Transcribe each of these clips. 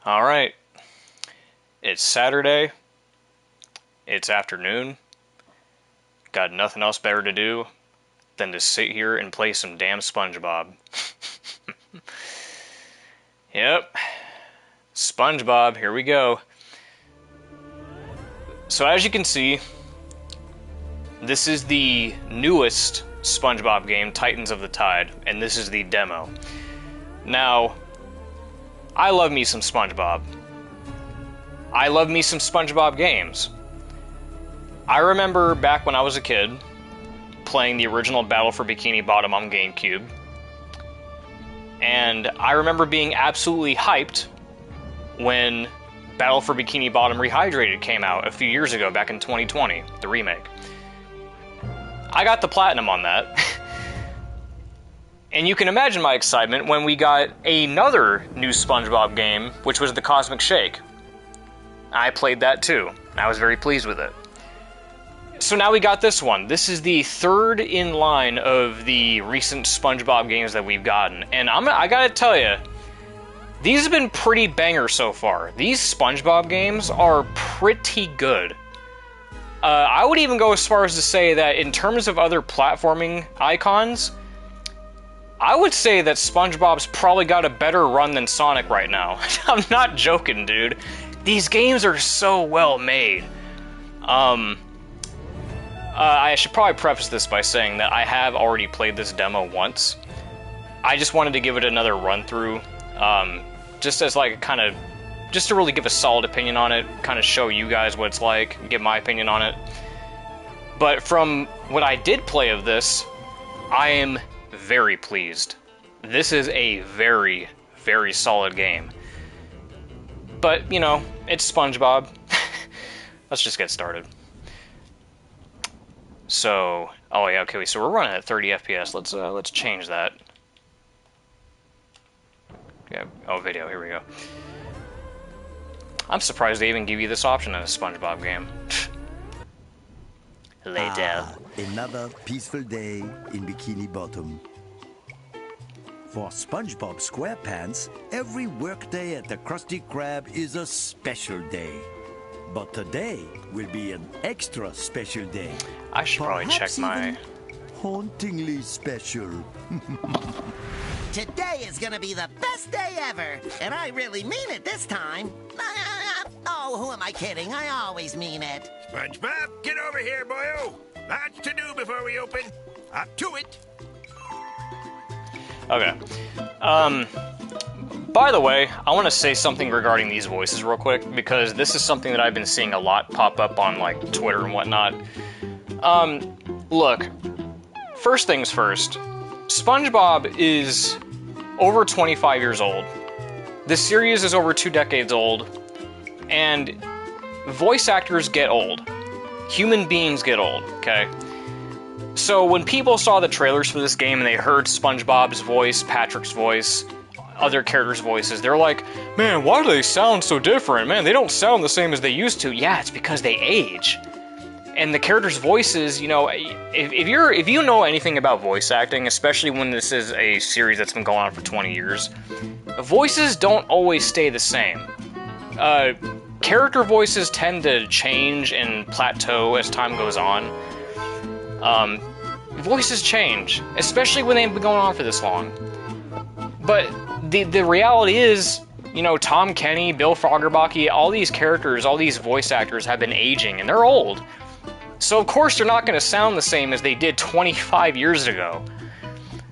Alright, it's Saturday, it's afternoon, got nothing else better to do than to sit here and play some damn SpongeBob. Yep, SpongeBob, here we go. So as you can see, this is the newest SpongeBob game, Titans of the Tide, and this is the demo. Now, I love me some SpongeBob. I love me some SpongeBob games. I remember back when I was a kid, playing the original Battle for Bikini Bottom on GameCube, and I remember being absolutely hyped when Battle for Bikini Bottom Rehydrated came out a few years ago, back in 2020, the remake. I got the platinum on that. And you can imagine my excitement when we got another new SpongeBob game, which was the Cosmic Shake. I played that too. I was very pleased with it. So now we got this one. This is the third in line of the recent SpongeBob games that we've gotten. And I gotta tell you, these have been pretty banger so far. These SpongeBob games are pretty good. I would even go as far as to say that in terms of other platforming icons, I would say that SpongeBob's probably got a better run than Sonic right now. I'm not joking, dude. These games are so well made. I should probably preface this by saying that I have already played this demo once. I just wanted to give it another run through, just as like just to really give a solid opinion on it, kind of show you guys what it's like, give my opinion on it. But from what I did play of this, I am very pleased. This is a very, very solid game. But, you know, it's SpongeBob. Let's just get started. So, oh yeah, okay, so we're running at 30 FPS. Let's change that. Yeah, oh, video, here we go. I'm surprised they even give you this option in a SpongeBob game. Lay down. Another peaceful day in Bikini Bottom. For SpongeBob SquarePants, every workday at the Krusty Krab is a special day. But today will be an extra special day. I should probably check my... hauntingly special. Today is gonna be the best day ever, and I really mean it this time. Oh, who am I kidding? I always mean it. SpongeBob, get over here, boyo. Lots to do before we open. Up to it. Okay. By the way, I want to say something regarding these voices real quick, because this is something that I've been seeing a lot pop up on, like, Twitter and whatnot. Look, first things first, SpongeBob is over 25 years old. The series is over 2 decades old, and voice actors get old. Human beings get old, okay? So when people saw the trailers for this game and they heard SpongeBob's voice, Patrick's voice, other characters' voices, they're like, man, why do they sound so different? Man, they don't sound the same as they used to. Yeah, it's because they age. And the characters' voices, you know, if you know anything about voice acting, especially when this is a series that's been going on for 20 years, voices don't always stay the same. Character voices tend to change and plateau as time goes on. Voices change, especially when they've been going on for this long. But the reality is, you know, Tom Kenny, Bill Froggerbocki, all these characters, all these voice actors have been aging, and they're old. So of course they're not going to sound the same as they did 25 years ago.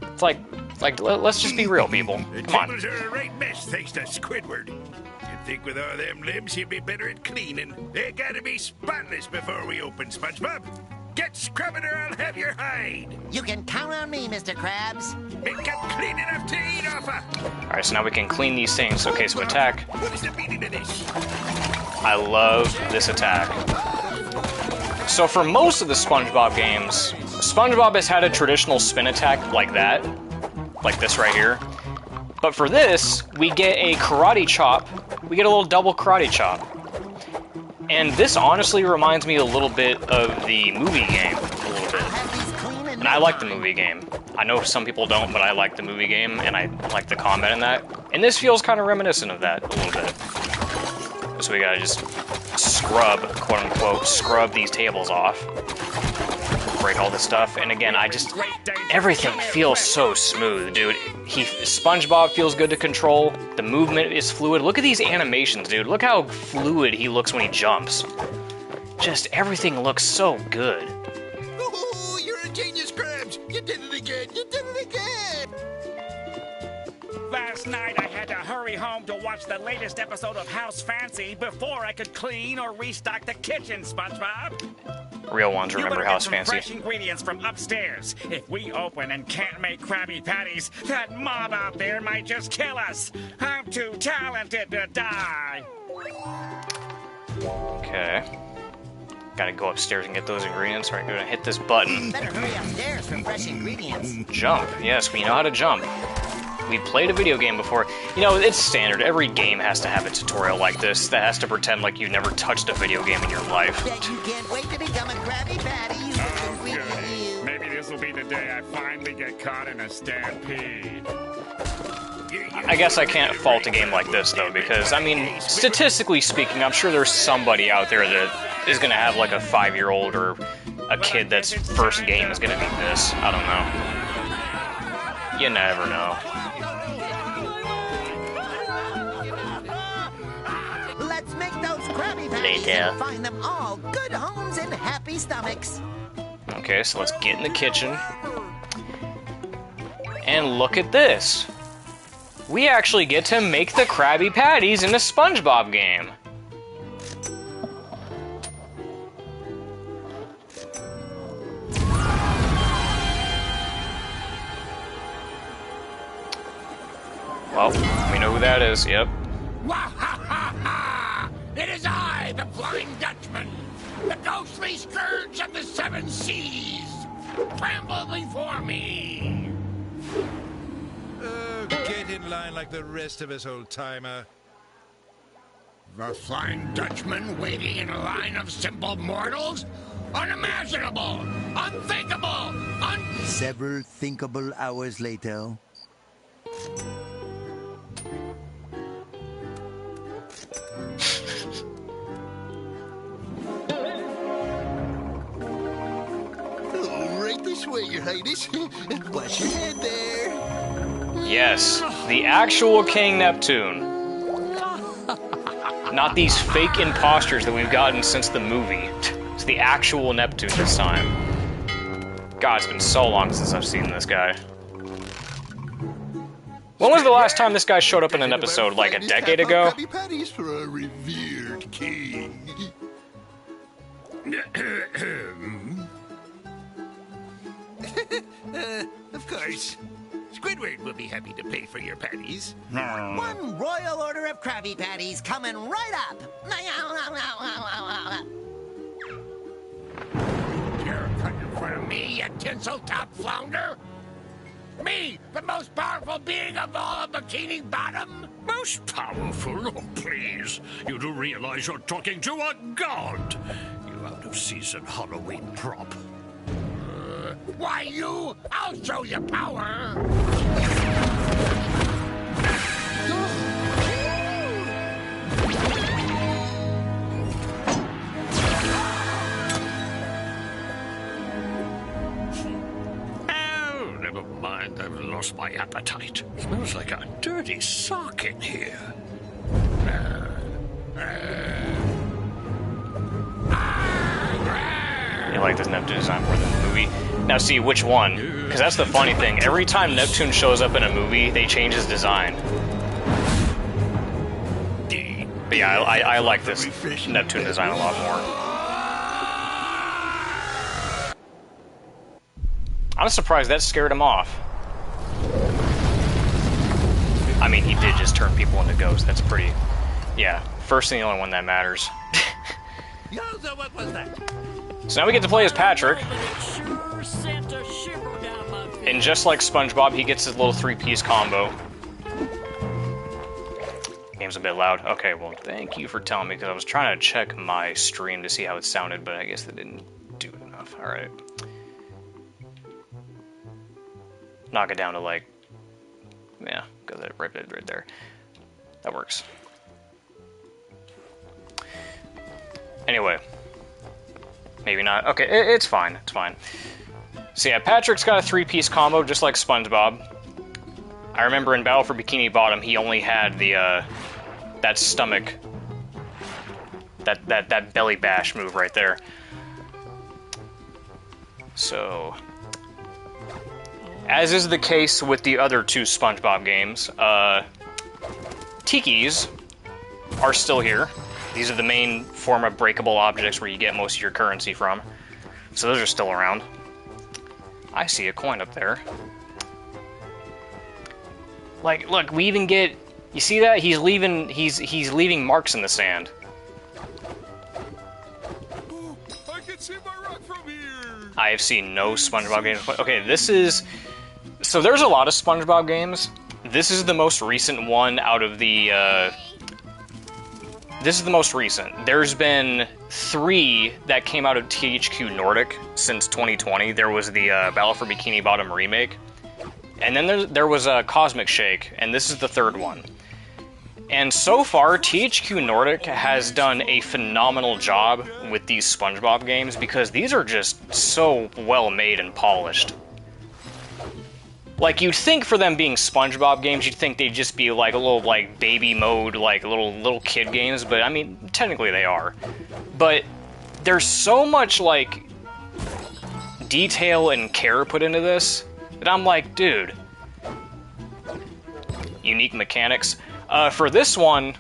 It's like let's just be real, people. Come on. The tables are a right mess thanks to Squidward. You'd think with all them limbs he'd be better at cleaning. They gotta be spotless before we open, SpongeBob. Get scrubbing or I'll have your hide. You can count on me, Mr. Krabs. Make up clean enough to eat off of. Alright, so now we can clean these things. Okay, so attack. What is the meaning of this? I love this attack. So for most of the SpongeBob games, SpongeBob has had a traditional spin attack like that. Like this right here. But for this, we get a karate chop. We get a little double karate chop. And this honestly reminds me a little bit of the movie game, a little bit. And I like the movie game. I know some people don't, but I like the movie game, and I like the combat in that. And this feels kind of reminiscent of that, a little bit. So we gotta just scrub, quote unquote, scrub these tables off. Break all this stuff. And again, everything feels so smooth, dude. SpongeBob feels good to control. The movement is fluid. Look at these animations, dude. Look how fluid he looks when he jumps. Just everything looks so good. Oh, you're a genius, Krabs! You did it again! You did it again! Last night I had to hurry home to watch the latest episode of House Fancy before I could clean or restock the kitchen, SpongeBob. Real ones remember House Fancy. Fresh ingredients from upstairs. If we open and can't make Krabby Patties, that mob out there might just kill us. I'm too talented to die. Okay. Gotta go upstairs and get those ingredients. All right, gonna hit this button. Better hurry upstairs for fresh ingredients. Jump. Yes, we know how to jump. We played a video game before. You know, it's standard. Every game has to have a tutorial like this that has to pretend like you never touched a video game in your life. Bet you can't wait to become a Krabby Patty. Maybe this will be the day I finally get caught in a stampede. I guess I can't fault a game like this, though, because, I mean, statistically speaking, I'm sure there's somebody out there that is going to have, like, a 5-year-old or a kid that's first game is going to be this. I don't know. You never know. Let's make those Krabby Patties and find them all good homes and happy stomachs. Okay, so let's get in the kitchen. And look at this. We actually get to make the Krabby Patties in the SpongeBob game. Well, we know who that is, yep. Wah-ha-ha-ha! It is I, the Flying Dutchman, the ghostly scourge of the seven seas. Tremble before me. Get in line like the rest of us, old-timer. The Flying Dutchman waiting in a line of simple mortals? Unimaginable! Unthinkable! Several thinkable hours later. Right this way, Your Highness. Wash your head there. Yes, the actual King Neptune. Not these fake imposters that we've gotten since the movie. It's the actual Neptune this time. God, it's been so long since I've seen this guy. When was the last time this guy showed up in an episode? Like a decade ago? Krabby Patties for a revered king. Of course. Squidward will be happy to pay for your patties. One royal order of Krabby Patties coming right up. You're cutting in front of me, you tinsel-top flounder? Me, the most powerful being of all of Bikini Bottom? Most powerful? Oh, please. You do realize you're talking to a god. You out-of-season Halloween prop. Why, you? I'll show you power. Oh, never mind. I've lost my appetite. Smells like a dirty sock in here. You like this Neptune design more than the movie? Now see, which one? Because that's the funny thing. Every time Neptune shows up in a movie, they change his design. But yeah, I like this Neptune design a lot more. I'm surprised that scared him off. I mean, he did just turn people into ghosts. That's pretty... Yeah, first and the only one that matters. So what was that? So now we get to play as Patrick. And just like SpongeBob, he gets his little 3-piece combo. Game's a bit loud. Okay, well, thank you for telling me, because I was trying to check my stream to see how it sounded, but I guess that didn't do enough. Alright. Knock it down to, like... Yeah, got that right there. That works. Anyway. Maybe not. Okay, it's fine. It's fine. So yeah, Patrick's got a 3-piece combo, just like SpongeBob. I remember in Battle for Bikini Bottom, he only had the, that stomach... That belly bash move right there. So... As is the case with the other 2 SpongeBob games, Tikis are still here. These are the main form of breakable objects where you get most of your currency from. So those are still around. I see a coin up there. Like, look, we even get... You see that? He's leaving marks in the sand. I can see my rock from here. I have seen no SpongeBob games. Okay, this is... So there's a lot of SpongeBob games. This is the most recent one out of the... This is the most recent. There's been 3 that came out of THQ Nordic since 2020. There was the Battle for Bikini Bottom remake. And then there was a Cosmic Shake, and this is the 3rd one. And so far, THQ Nordic has done a phenomenal job with these SpongeBob games because these are just so well made and polished. Like, you'd think for them being SpongeBob games, you'd think they'd just be like a little, like, baby mode, like, little kid games, but I mean, technically they are. But there's so much, like, detail and care put into this that I'm like, dude. Unique mechanics. For this one,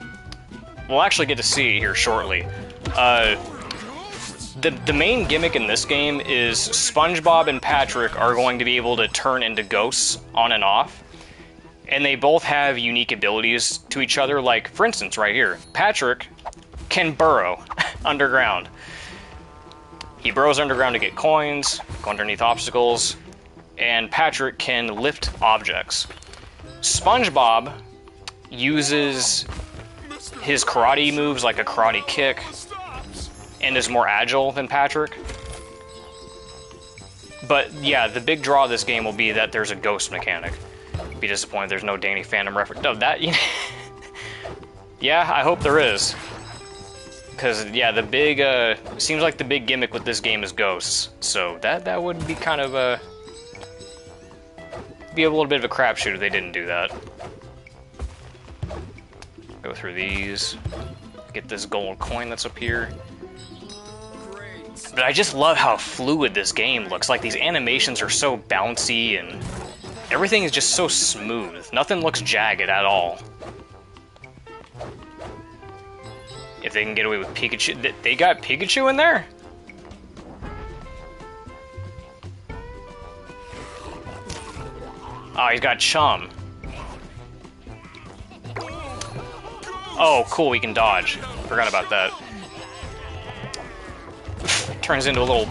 we'll actually get to see here shortly. The main gimmick in this game is SpongeBob and Patrick are going to be able to turn into ghosts on and off. And they both have unique abilities to each other. Like, for instance, right here, Patrick can burrow underground. He burrows underground to get coins, go underneath obstacles, and Patrick can lift objects. SpongeBob uses his karate moves like a karate kick, and is more agile than Patrick. But yeah, the big draw of this game will be that there's a ghost mechanic. Be disappointed there's no Danny Phantom reference. No, that... Yeah, I hope there is. Because, yeah, the big, seems like the big gimmick with this game is ghosts. So that would be kind of a... Be a little bit of a crapshoot if they didn't do that. Go through these. Get this gold coin that's up here. But I just love how fluid this game looks. Like, these animations are so bouncy, and everything is just so smooth. Nothing looks jagged at all. If they can get away with Pikachu... They got Pikachu in there? Oh, he's got Chum. Oh, cool, we can dodge. Forgot about that. Turns into a little...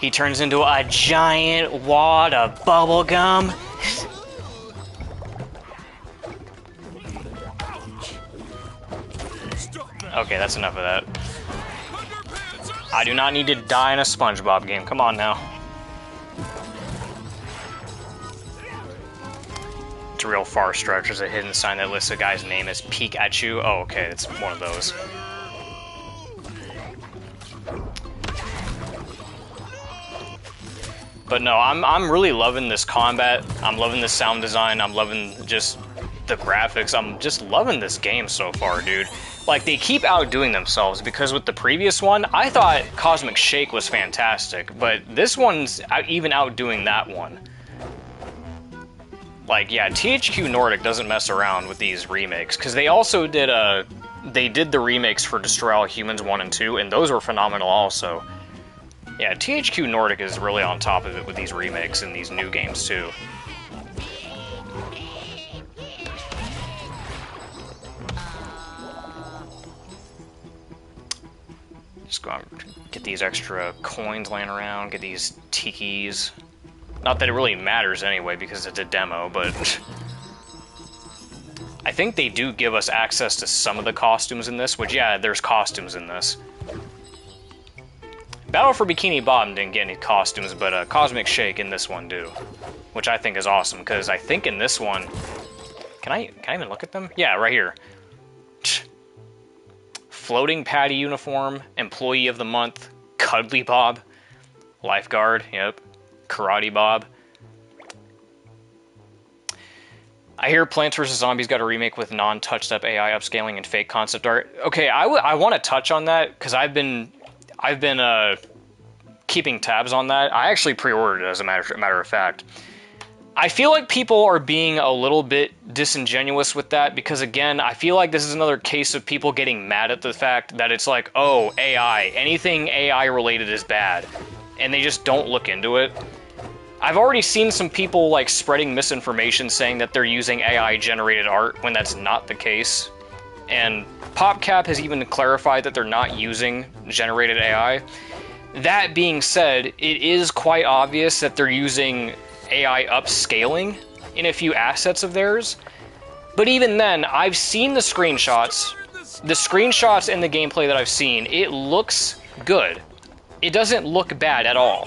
He turns into a giant wad of bubble gum. Okay, that's enough of that. I do not need to die in a SpongeBob game. Come on now. It's a real far stretch. There's a hidden sign that lists a guy's name as Pikachu. Oh, okay, it's one of those. But no, I'm really loving this combat. I'm loving the sound design. I'm loving just the graphics. I'm just loving this game so far, dude. Like, they keep outdoing themselves, because with the previous one, I thought Cosmic Shake was fantastic, but this one's even outdoing that one. Like, yeah, THQ Nordic doesn't mess around with these remakes, because they also did they did the remakes for Destroy All Humans 1 and 2, and those were phenomenal also. Yeah, THQ Nordic is really on top of it with these remakes and these new games too. Just go out and get these extra coins laying around, get these tikis. Not that it really matters anyway, because it's a demo, but... I think they do give us access to some of the costumes in this, which, yeah, there's costumes in this. Battle for Bikini Bottom didn't get any costumes, but Cosmic Shake in this one do. Which I think is awesome, because I think in this one... Can I even look at them? Yeah, right here. Floating Patty Uniform, Employee of the Month, Cuddly Bob, Lifeguard, yep, Karate Bob. I hear Plants vs. Zombies got a remake with non-touched up AI upscaling and fake concept art. Okay, I want to touch on that because I've been keeping tabs on that. I actually pre-ordered it, as a matter of fact. I feel like people are being a little bit disingenuous with that because, again, I feel like this is another case of people getting mad at the fact that it's like, oh, AI, anything AI related is bad, and they just don't look into it. I've already seen some people like spreading misinformation saying that they're using AI generated art when that's not the case, and PopCap has even clarified that they're not using generated AI. That being said, it is quite obvious that they're using AI upscaling in a few assets of theirs. But even then, I've seen the screenshots. The screenshots and the gameplay that I've seen, it looks good. It doesn't look bad at all.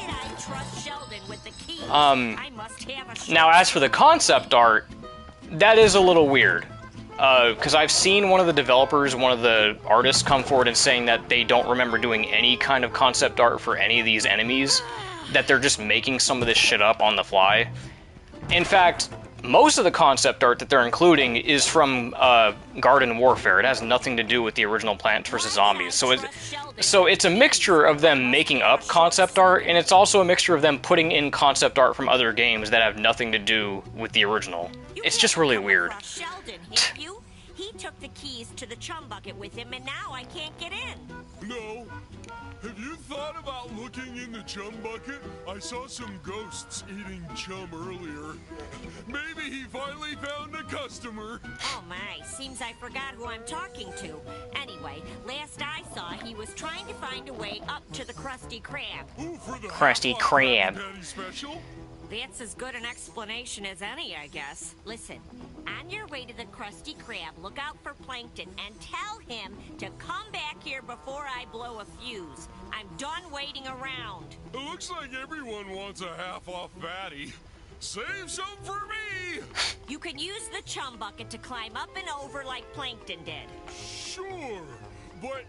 Now as for the concept art, that is a little weird. Because I've seen one of the developers, one of the artists come forward and saying that they don't remember doing any kind of concept art for any of these enemies, that they're just making some of this shit up on the fly. In fact, most of the concept art that they're including is from Garden Warfare. It has nothing to do with the original Plants vs. Zombies. So it's a mixture of them making up concept art, and it's also a mixture of them putting in concept art from other games that have nothing to do with the original. It's just really weird. He took the keys to the chum bucket with him, and now I can't get in. No. Have you thought about looking in the chum bucket? I saw some ghosts eating chum earlier. Maybe he finally found a customer. Oh my, seems I forgot who I'm talking to. Anyway, last I saw, he was trying to find a way up to the Krusty Krab. Ooh, for the Krusty Krab. Patty special? That's as good an explanation as any, I guess. Listen, on your way to the Krusty Krab, look out for Plankton and tell him to come back here before I blow a fuse. I'm done waiting around. It looks like everyone wants a half-off patty. Save some for me! You can use the chum bucket to climb up and over like Plankton did. Sure, but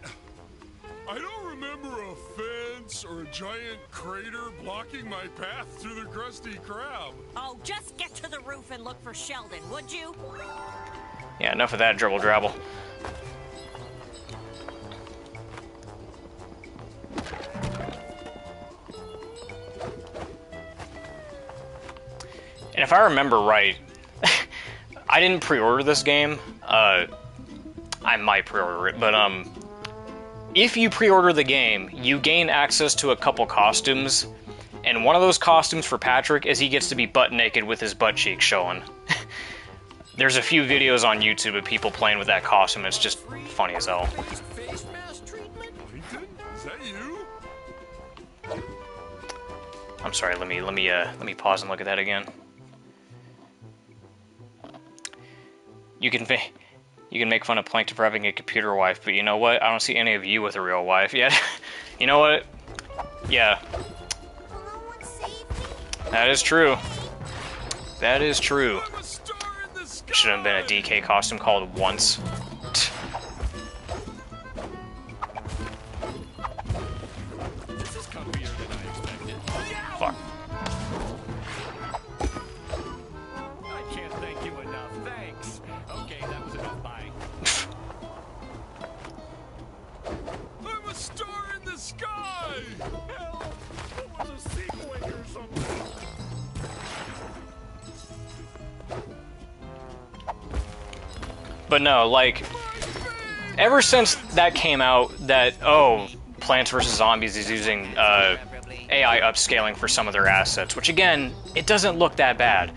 I don't remember a fence or a giant crater blocking my path through the Krusty Krab. Oh, just get to the roof and look for Sheldon, would you? Yeah, enough of that dribble drabble. And if I remember right, I didn't pre-order this game. I might pre-order it, but if you pre-order the game, you gain access to a couple costumes, and one of those costumes for Patrick is he gets to be butt naked with his butt cheeks showing. There's a few videos on YouTube of people playing with that costume, and it's just funny as hell. Face mask treatment? Plankton? Is that you? I'm sorry, let me pause and look at that again. You can make fun of Plankton for having a computer wife, but you know what? I don't see any of you with a real wife yet. You know what? Yeah. That is true. That is true. Should have been a DK costume called Once. Fuck. I can't thank you enough. Thanks. Okay, that was enough buying. I'm a star in the sky! Hell, it was a sequel or something. But no, like, ever since that came out, that, oh, Plants vs. Zombies is using AI upscaling for some of their assets, which again, it doesn't look that bad.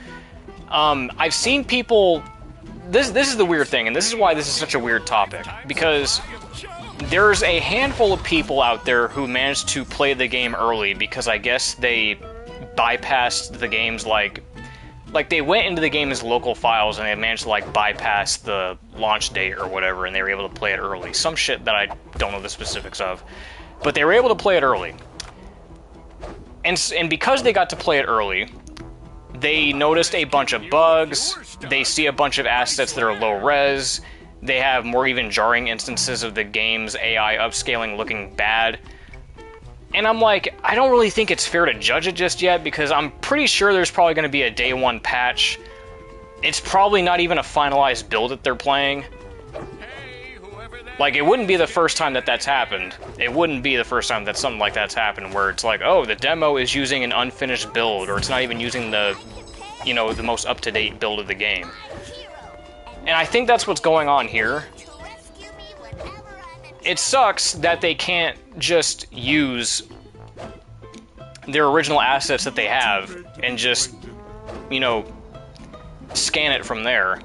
I've seen people, this is the weird thing, and this is why this is such a weird topic, because there's a handful of people out there who managed to play the game early because I guess they bypassed the game's, like they went into the game's local files and they managed to, like, bypass the launch date or whatever, and they were able to play it early. Some shit that I don't know the specifics of. But they were able to play it early. And because they got to play it early, they noticed a bunch of bugs, they see a bunch of assets that are low res, They have more even jarring instances of the game's AI upscaling looking bad. And I'm like, I don't really think it's fair to judge it just yet, because I'm pretty sure there's probably going to be a day one patch. It's probably not even a finalized build that they're playing. Like, it wouldn't be the first time that that's happened. It wouldn't be the first time that something like that's happened, where it's like, oh, the demo is using an unfinished build, or it's not even using the, you know, the most up-to-date build of the game. And I think that's what's going on here. It sucks that they can't just use their original assets that they have and just, you know, scan it from there.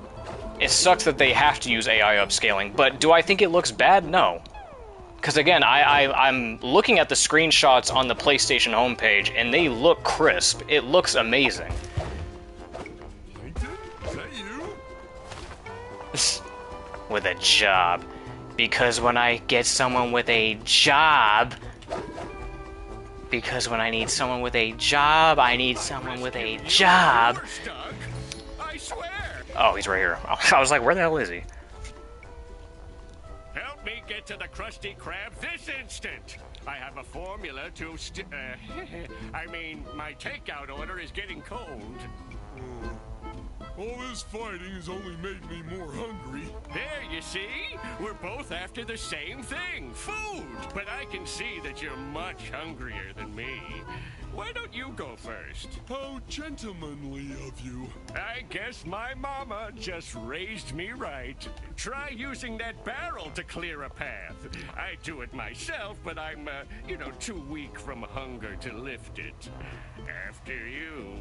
It sucks that they have to use AI upscaling, but do I think it looks bad? No. Because again, I'm looking at the screenshots on the PlayStation homepage, and they look crisp. It looks amazing. Is that you? With a job. Because when I get someone with a job... Because when I need someone with a job, I need someone with a job. I swear. Oh, he's right here. I was like, where the hell is he? Help me get to the Krusty Krab this instant. I have a formula to I mean, my takeout order is getting cold. All this fighting has only made me more hungry. There, you see? We're both after the same thing, food. But I can see that you're much hungrier than me. Why don't you go first? How gentlemanly of you. I guess my mama just raised me right. Try using that barrel to clear a path. I do it myself, but I'm, you know, too weak from hunger to lift it. After you.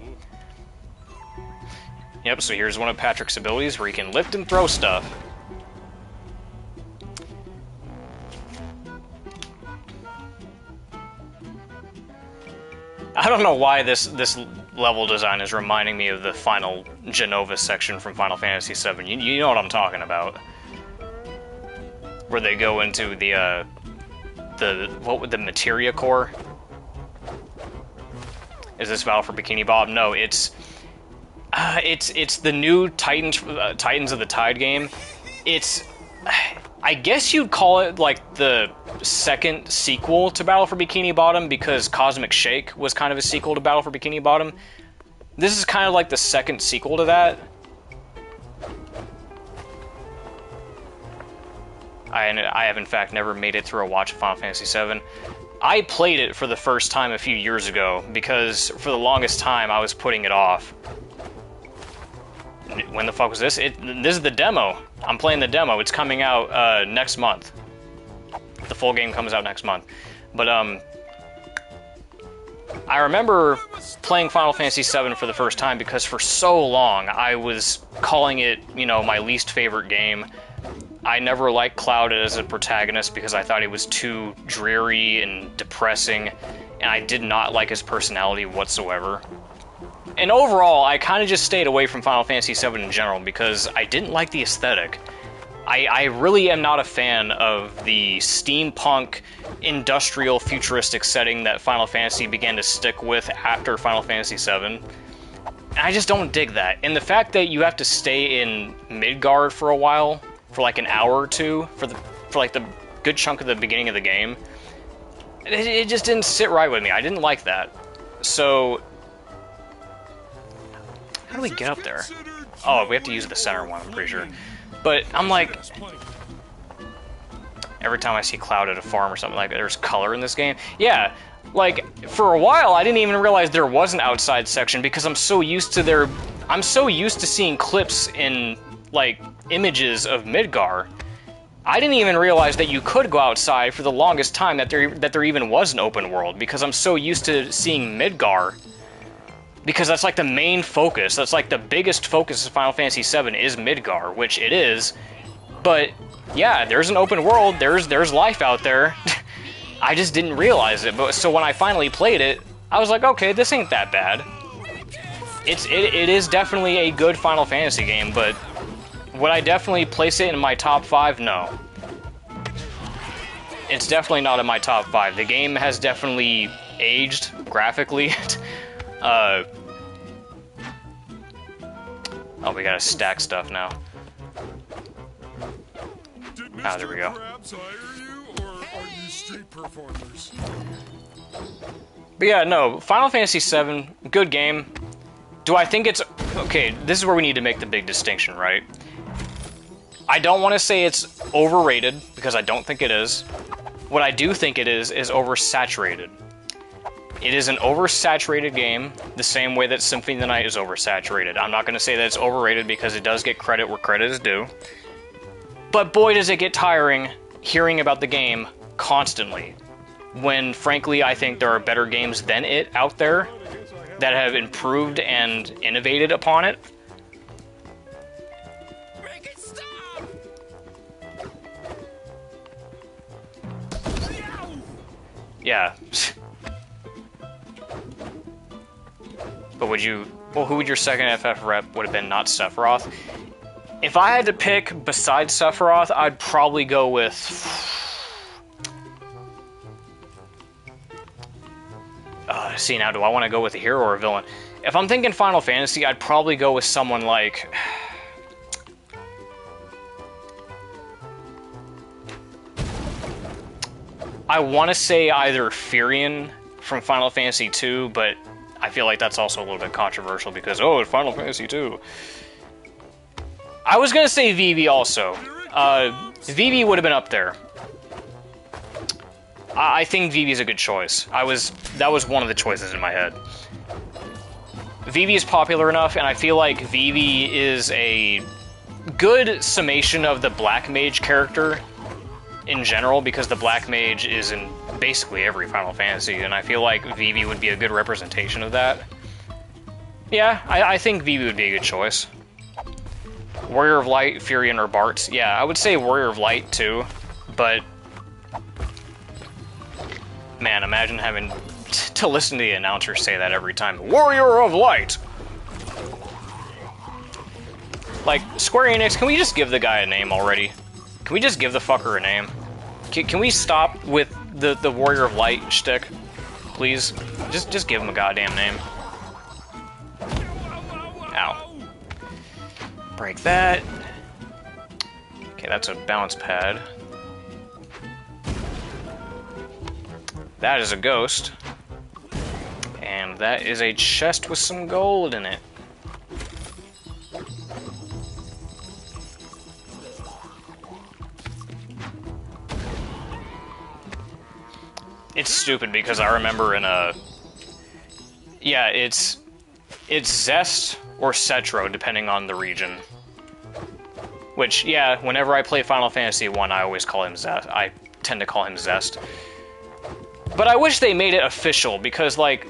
Yep, so here's one of Patrick's abilities where he can lift and throw stuff. I don't know why this level design is reminding me of the final Genova section from Final Fantasy VII. You know what I'm talking about. Where they go into the Materia Core? Is this Battle for Bikini Bob? No, it's the new Titans of the Tide game. It's, I guess you'd call it like the second sequel to Battle for Bikini Bottom, because Cosmic Shake was kind of a sequel to Battle for Bikini Bottom. This is kind of like the second sequel to that. I have in fact never made it through a watch of Final Fantasy VII. I played it for the first time a few years ago, because for the longest time I was putting it off. When the fuck was this? This is the demo. I'm playing the demo. It's coming out next month. The full game comes out next month. But I remember playing Final Fantasy VII for the first time because for so long I was calling it, you know, my least favorite game. I never liked Cloud as a protagonist because I thought he was too dreary and depressing, and I did not like his personality whatsoever. And overall, I kind of just stayed away from Final Fantasy VII in general because I didn't like the aesthetic. I really am not a fan of the steampunk, industrial, futuristic setting that Final Fantasy began to stick with after Final Fantasy VII. And I just don't dig that. And the fact that you have to stay in Midgard for a while, for like an hour or two, for like the good chunk of the beginning of the game, it just didn't sit right with me. I didn't like that. So... how do we get up there? Oh, we have to use the center one, I'm pretty sure. But I'm like... every time I see Cloud at a farm or something, like, there's color in this game. Yeah, like, for a while, I didn't even realize there was an outside section because I'm so used to I'm so used to seeing clips in, like, images of Midgar. I didn't even realize that you could go outside for the longest time, that there even was an open world, because I'm so used to seeing Midgar. Because that's like the main focus, that's like the biggest focus of Final Fantasy VII is Midgar, which it is. But yeah, there's an open world, there's life out there. I just didn't realize it, but so when I finally played it, I was like, okay, this ain't that bad. It is definitely a good Final Fantasy game, but would I definitely place it in my top 5? No. It's definitely not in my top 5. The game has definitely aged graphically. Oh, we gotta stack stuff now. Ah, there we go. Crabs hire you, or are you street performers? But yeah, no, Final Fantasy VII, good game. Do I think it's... Okay, this is where we need to make the big distinction, right? I don't want to say it's overrated, because I don't think it is. What I do think it is oversaturated. It is an oversaturated game, the same way that Symphony of the Night is oversaturated. I'm not going to say that it's overrated, because it does get credit where credit is due. But boy, does it get tiring hearing about the game constantly. When, frankly, I think there are better games than it out there that have improved and innovated upon it. Make it stop! Yeah. But would you... Well, who would your second FF rep would have been? Not Sephiroth? If I had to pick besides Sephiroth, I'd probably go with... see, now, do I want to go with a hero or a villain? If I'm thinking Final Fantasy, I'd probably go with someone like... I want to say either Furion from Final Fantasy II, but I feel like that's also a little bit controversial because, oh, it's Final Fantasy II. I was going to say Vivi also. Vivi would have been up there. I think Vivi's a good choice. That was one of the choices in my head. Vivi is popular enough, and I feel like Vivi is a good summation of the Black Mage character in general, because the Black Mage is in basically every Final Fantasy, and I feel like Vivi would be a good representation of that. Yeah, I think Vivi would be a good choice. Warrior of Light, Furion, or Bart. Yeah, I would say Warrior of Light too, but... Man, imagine having to listen to the announcer say that every time. Warrior of Light! Like, Square Enix, can we just give the guy a name already? Can we just give the fucker a name? Can we stop with the Warrior of Light shtick? Please? Just give him a goddamn name. Ow. Break that. Okay, that's a bounce pad. That is a ghost. And that is a chest with some gold in it. It's stupid because I remember in a... Yeah, it's Zest or Cetro, depending on the region. Which, yeah, whenever I play Final Fantasy 1, I always call him Zest. I tend to call him Zest. But I wish they made it official, because, like,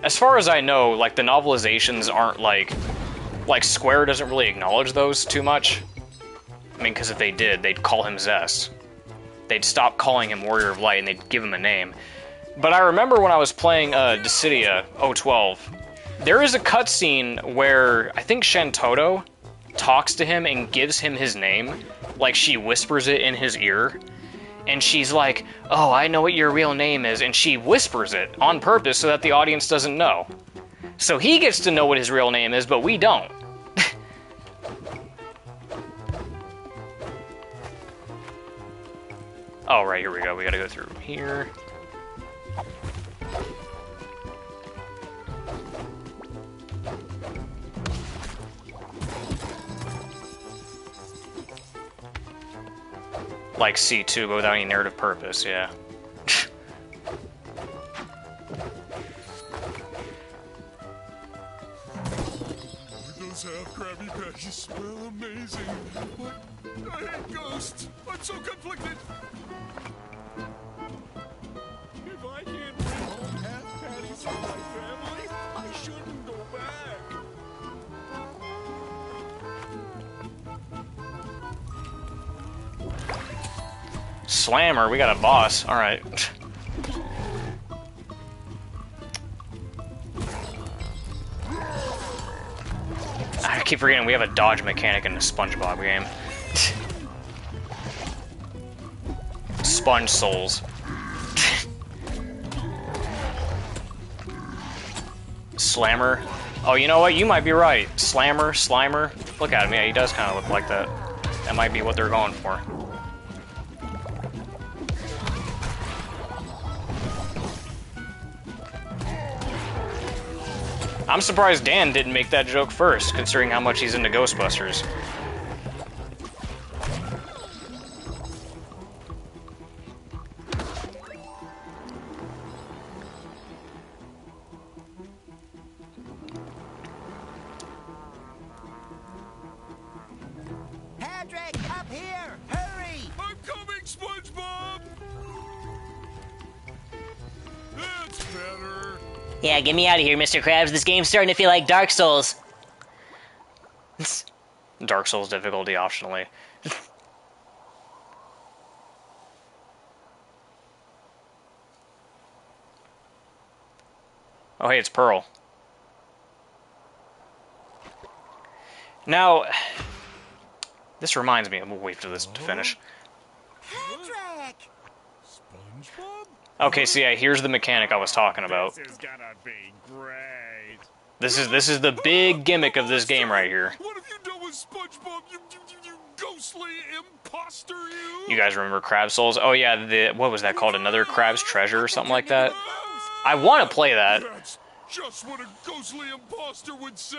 as far as I know, like, the novelizations aren't, like, Square doesn't really acknowledge those too much. I mean, because if they did, they'd call him Zest. They'd stop calling him Warrior of Light, and they'd give him a name. But I remember when I was playing Dissidia 012, there is a cutscene where I think Shantoto talks to him and gives him his name, like she whispers it in his ear. And she's like, oh, I know what your real name is, and she whispers it on purpose so that the audience doesn't know. So he gets to know what his real name is, but we don't. Oh, right, here we go. We gotta go through here. Like C2, but without any narrative purpose, yeah. Those half Krabby Patties smell amazing, but I hate ghosts. I'm so conflicted. If I can't bring home half patties for my family, I shouldn't go back. Slammer, we got a boss. Alright. I keep forgetting we have a dodge mechanic in the SpongeBob game. Sponge souls. Slammer. Oh, you know what? You might be right. Slammer, Slimer. Look at him. Yeah, he does kind of look like that. That might be what they're going for. I'm surprised Dan didn't make that joke first, considering how much he's into Ghostbusters. Patrick, up here! Hurry! I'm coming, SpongeBob! That's better. Yeah, get me out of here, Mr. Krabs. This game's starting to feel like Dark Souls. Dark Souls difficulty optionally. Oh, hey, it's Pearl. Now, this reminds me, we'll wait for this to finish. Patrick! SpongeBob? Okay, so yeah, here's the mechanic I was talking about. This is gonna be great. This is the big gimmick of this game right here. What have you done with SpongeBob, you ghostly imposter, you? You guys remember Crab Souls? Oh yeah, what was that called? Another Crab's Treasure or something like that? I want to play that. That's just what a ghostly imposter would say.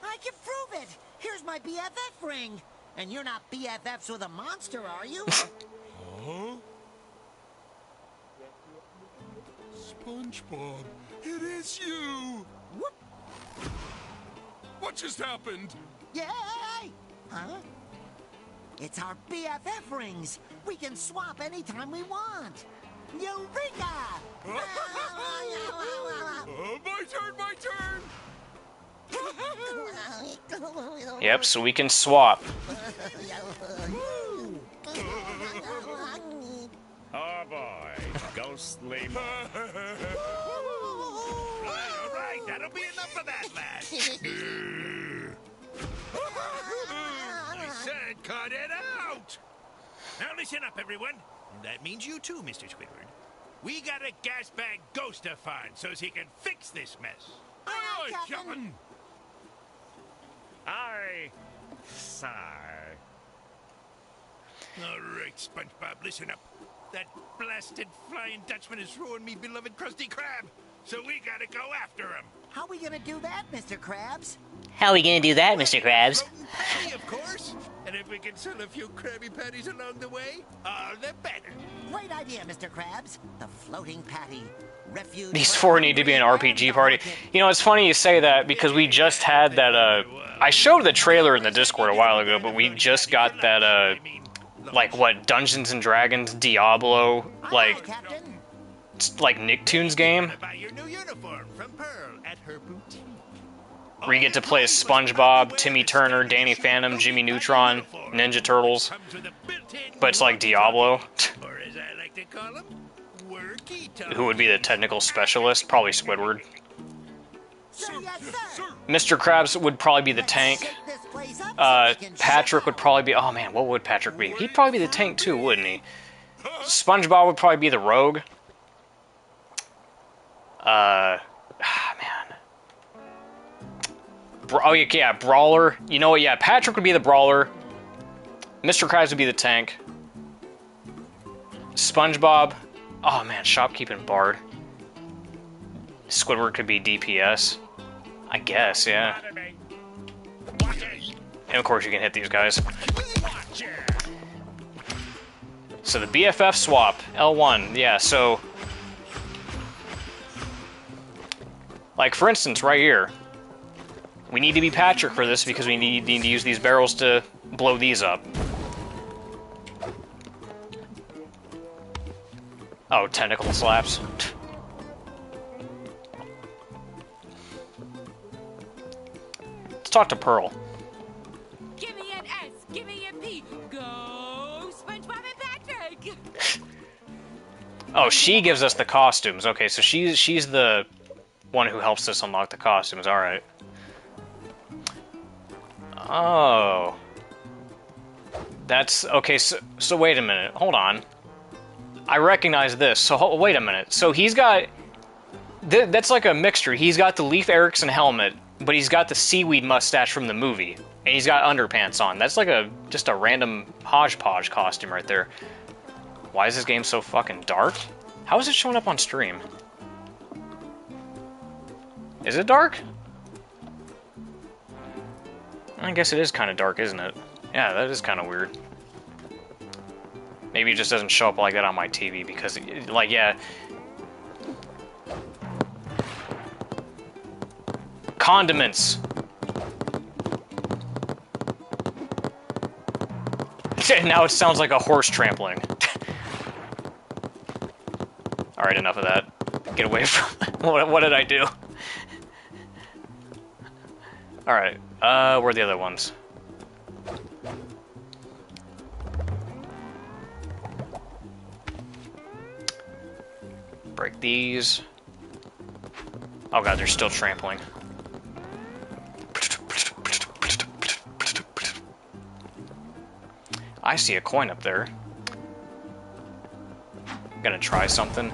I can prove it! Here's my BFF ring! And you're not BFFs with a monster, are you? Huh? SpongeBob, it is you! Whoop! What just happened? Yay! Huh? It's our BFF rings! We can swap anytime we want! Eureka! My turn! Yep, so we can swap. Oh boy, ghostly. All right, that'll be enough of that, lad. My son caught it out. Now listen up, everyone. That means you too, Mr. Squidward. We got a gas bag ghost to find so he can fix this mess. Aye, Captain! Sigh. All right, SpongeBob, listen up. That blasted Flying Dutchman is ruining me beloved Krusty Krab, so we gotta go after him. How we gonna do that, Mr. Krabs? How are we gonna do that, Mr. Krabs? Floating patty, of course. And if we can sell a few Krabby Patties along the way, all the better. Great idea, Mr. Krabs. The floating patty. Refuge. These four need to be an RPG party. You know, it's funny you say that because we just had that, I showed the trailer in the Discord a while ago, but we just got that, like, what, Dungeons and Dragons, Diablo, like Nicktoons game? Buy your new uniform from Pearl at her boutique. Where you get to play as SpongeBob, Timmy Turner, Danny Phantom, Jimmy Neutron, Ninja Turtles, but it's like Diablo. Or as I like to call him, Worky Top. Who would be the technical specialist? Probably Squidward. Sir, yes, sir. Mr. Krabs would probably be the tank. Shake this place up so we can Patrick would probably be... Oh man, what would Patrick be? He'd probably be the tank too, wouldn't he? SpongeBob would probably be the rogue. Man. Oh yeah, Brawler. You know what, yeah, Patrick would be the Brawler. Mr. Krabs would be the tank. SpongeBob... Oh man, Shopkeeping Bard. Squidward could be DPS. I guess, yeah. And of course you can hit these guys. So the BFF swap, L1, yeah, so... Like, for instance, right here. We need to be Patrick for this because we need to use these barrels to blow these up. Oh, tentacle slaps. Let's talk to Pearl. Give me an S, give me a P. Go, SpongeBob and Patrick. Oh, she gives us the costumes. Okay, so she's the one who helps us unlock the costumes. All right. Oh. That's okay. So wait a minute. Hold on. I recognize this. So wait a minute. So he's got that's like a mixture. He's got the Leif Erikson helmet, but he's got the seaweed mustache from the movie, and he's got underpants on. That's like just a random hodgepodge costume right there. Why is this game so fucking dark? How is it showing up on stream? Is it dark? I guess it is kind of dark, isn't it? Yeah, that is kind of weird. Maybe it just doesn't show up like that on my TV because, like, yeah. Condiments. Now it sounds like a horse trampling. Alright, enough of that. Get away from... what did I do? Alright, where are the other ones? Break these. Oh god, they're still trampling. I see a coin up there. Gonna try something.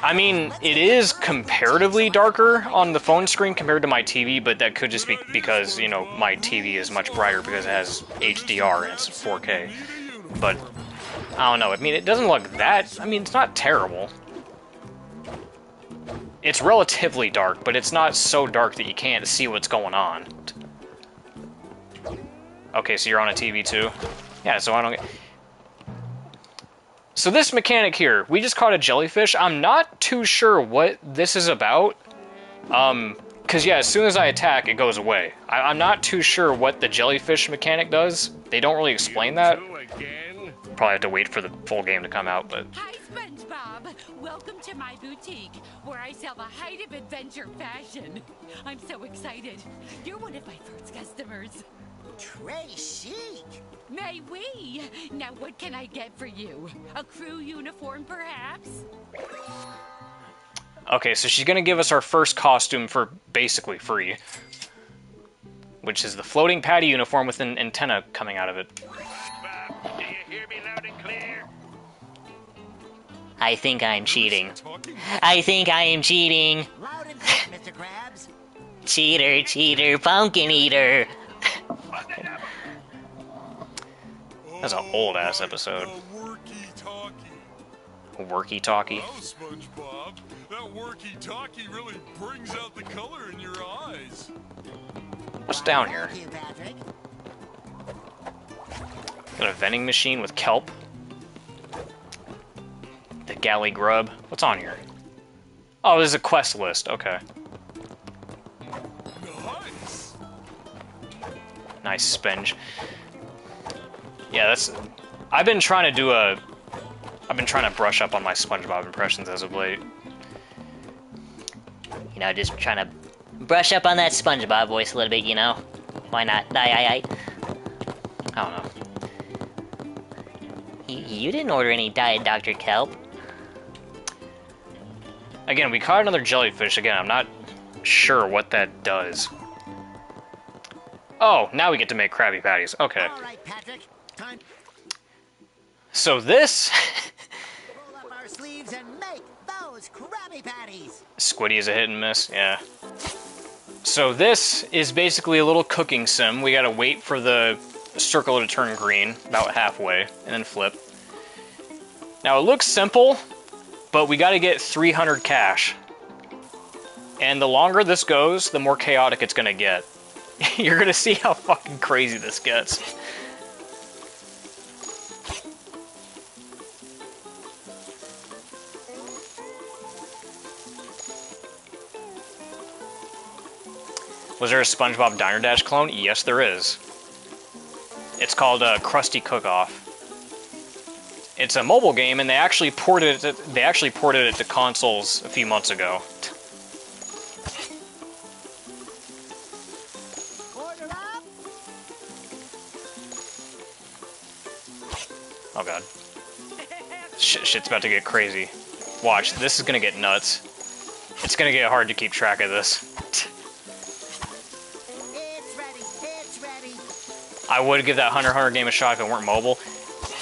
I mean, it is comparatively darker on the phone screen compared to my TV, but that could just be because, you know, my TV is much brighter because it has HDR and it's 4K. But, I don't know, I mean, it doesn't look that... I mean, it's not terrible. It's relatively dark, but it's not so dark that you can't see what's going on. Okay, so you're on a TV too? Yeah, so I don't get... So this mechanic here, we just caught a jellyfish. I'm not too sure what this is about. Cause yeah, as soon as I attack, it goes away. I'm not too sure what the jellyfish mechanic does. They don't really explain that. Probably have to wait for the full game to come out, but... Hi, SpongeBob. Welcome to my boutique, where I sell the height of adventure fashion. I'm so excited. You're one of my first customers. Très chic. May we? Now what can I get for you? A crew uniform, perhaps? Okay, so she's gonna give us our first costume for basically free. Which is the floating patty uniform with an antenna coming out of it. Bob, do you hear me loud and clear? I think I'm cheating. I think I am cheating. Loud and clear, Mr. Krabs. Cheater, cheater, pumpkin eater. That's an old-ass episode. Worky-talkie. Oh, SpongeBob, that worky-talkie really brings out the color in your eyes. What's down here? Thank you, Patrick. Got a vending machine with kelp. The galley grub. What's on here? Oh, there's a quest list. Okay. Nice. Nice spenge. Yeah, that's... I've been trying to brush up on my SpongeBob impressions as of late. You know, just trying to brush up on that SpongeBob voice a little bit, you know? Why not? I don't know. You didn't order any Diet Dr. Kelp. Again, we caught another jellyfish. Again, I'm not sure what that does. Oh, now we get to make Krabby Patties. Okay. All right, Patrick. Time. So this... Roll up our sleeves and make those Krabby Patties. Squiddy is a hit and miss, yeah. So this is basically a little cooking sim. We gotta wait for the circle to turn green, about halfway, and then flip. Now it looks simple, but we gotta get 300 cash. And the longer this goes, the more chaotic it's gonna get. You're gonna see how fucking crazy this gets. Was there a SpongeBob Diner Dash clone? Yes, there is. It's called Krusty Cook-Off. It's a mobile game, and they actually ported it to consoles a few months ago. Order up. Oh god. Shit's about to get crazy. Watch, this is gonna get nuts. It's gonna get hard to keep track of this. It's ready. It's ready. I would give that Hunter x Hunter game a shot if it weren't mobile.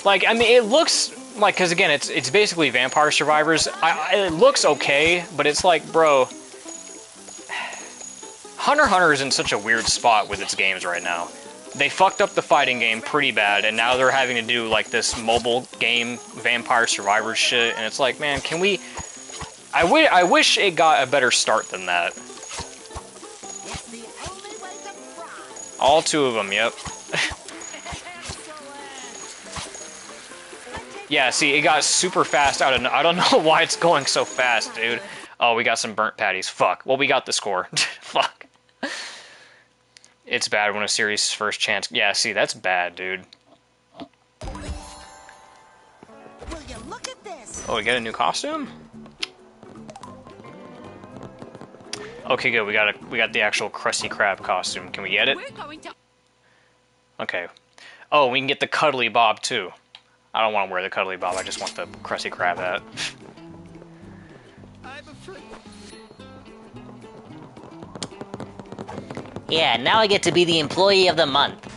Like, I mean, it looks like, because again, it's basically Vampire Survivors. It looks okay, but it's like, bro, Hunter x Hunter is in such a weird spot with its games right now. They fucked up the fighting game pretty bad, and now they're having to do like this mobile game Vampire Survivors shit, and it's like, man, can we... I wish it got a better start than that. It's the only way to fry. All 2 of them, yep. Yeah, see, it got super fast out of... I don't know why it's going so fast, dude. Oh, we got some burnt patties. Fuck. Well, we got the score. Fuck. It's bad when a series' first chance... Yeah, see, that's bad, dude. Will you look at this? Oh, we got a new costume? Okay, good. We got the actual Krusty Krab costume. Can we get it? We're going to... Okay. Oh, we can get the Cuddly Bob, too. I don't want to wear the Cuddly Bob. I just want the Krusty Krab hat. I'm afraid. Yeah, now I get to be the employee of the month.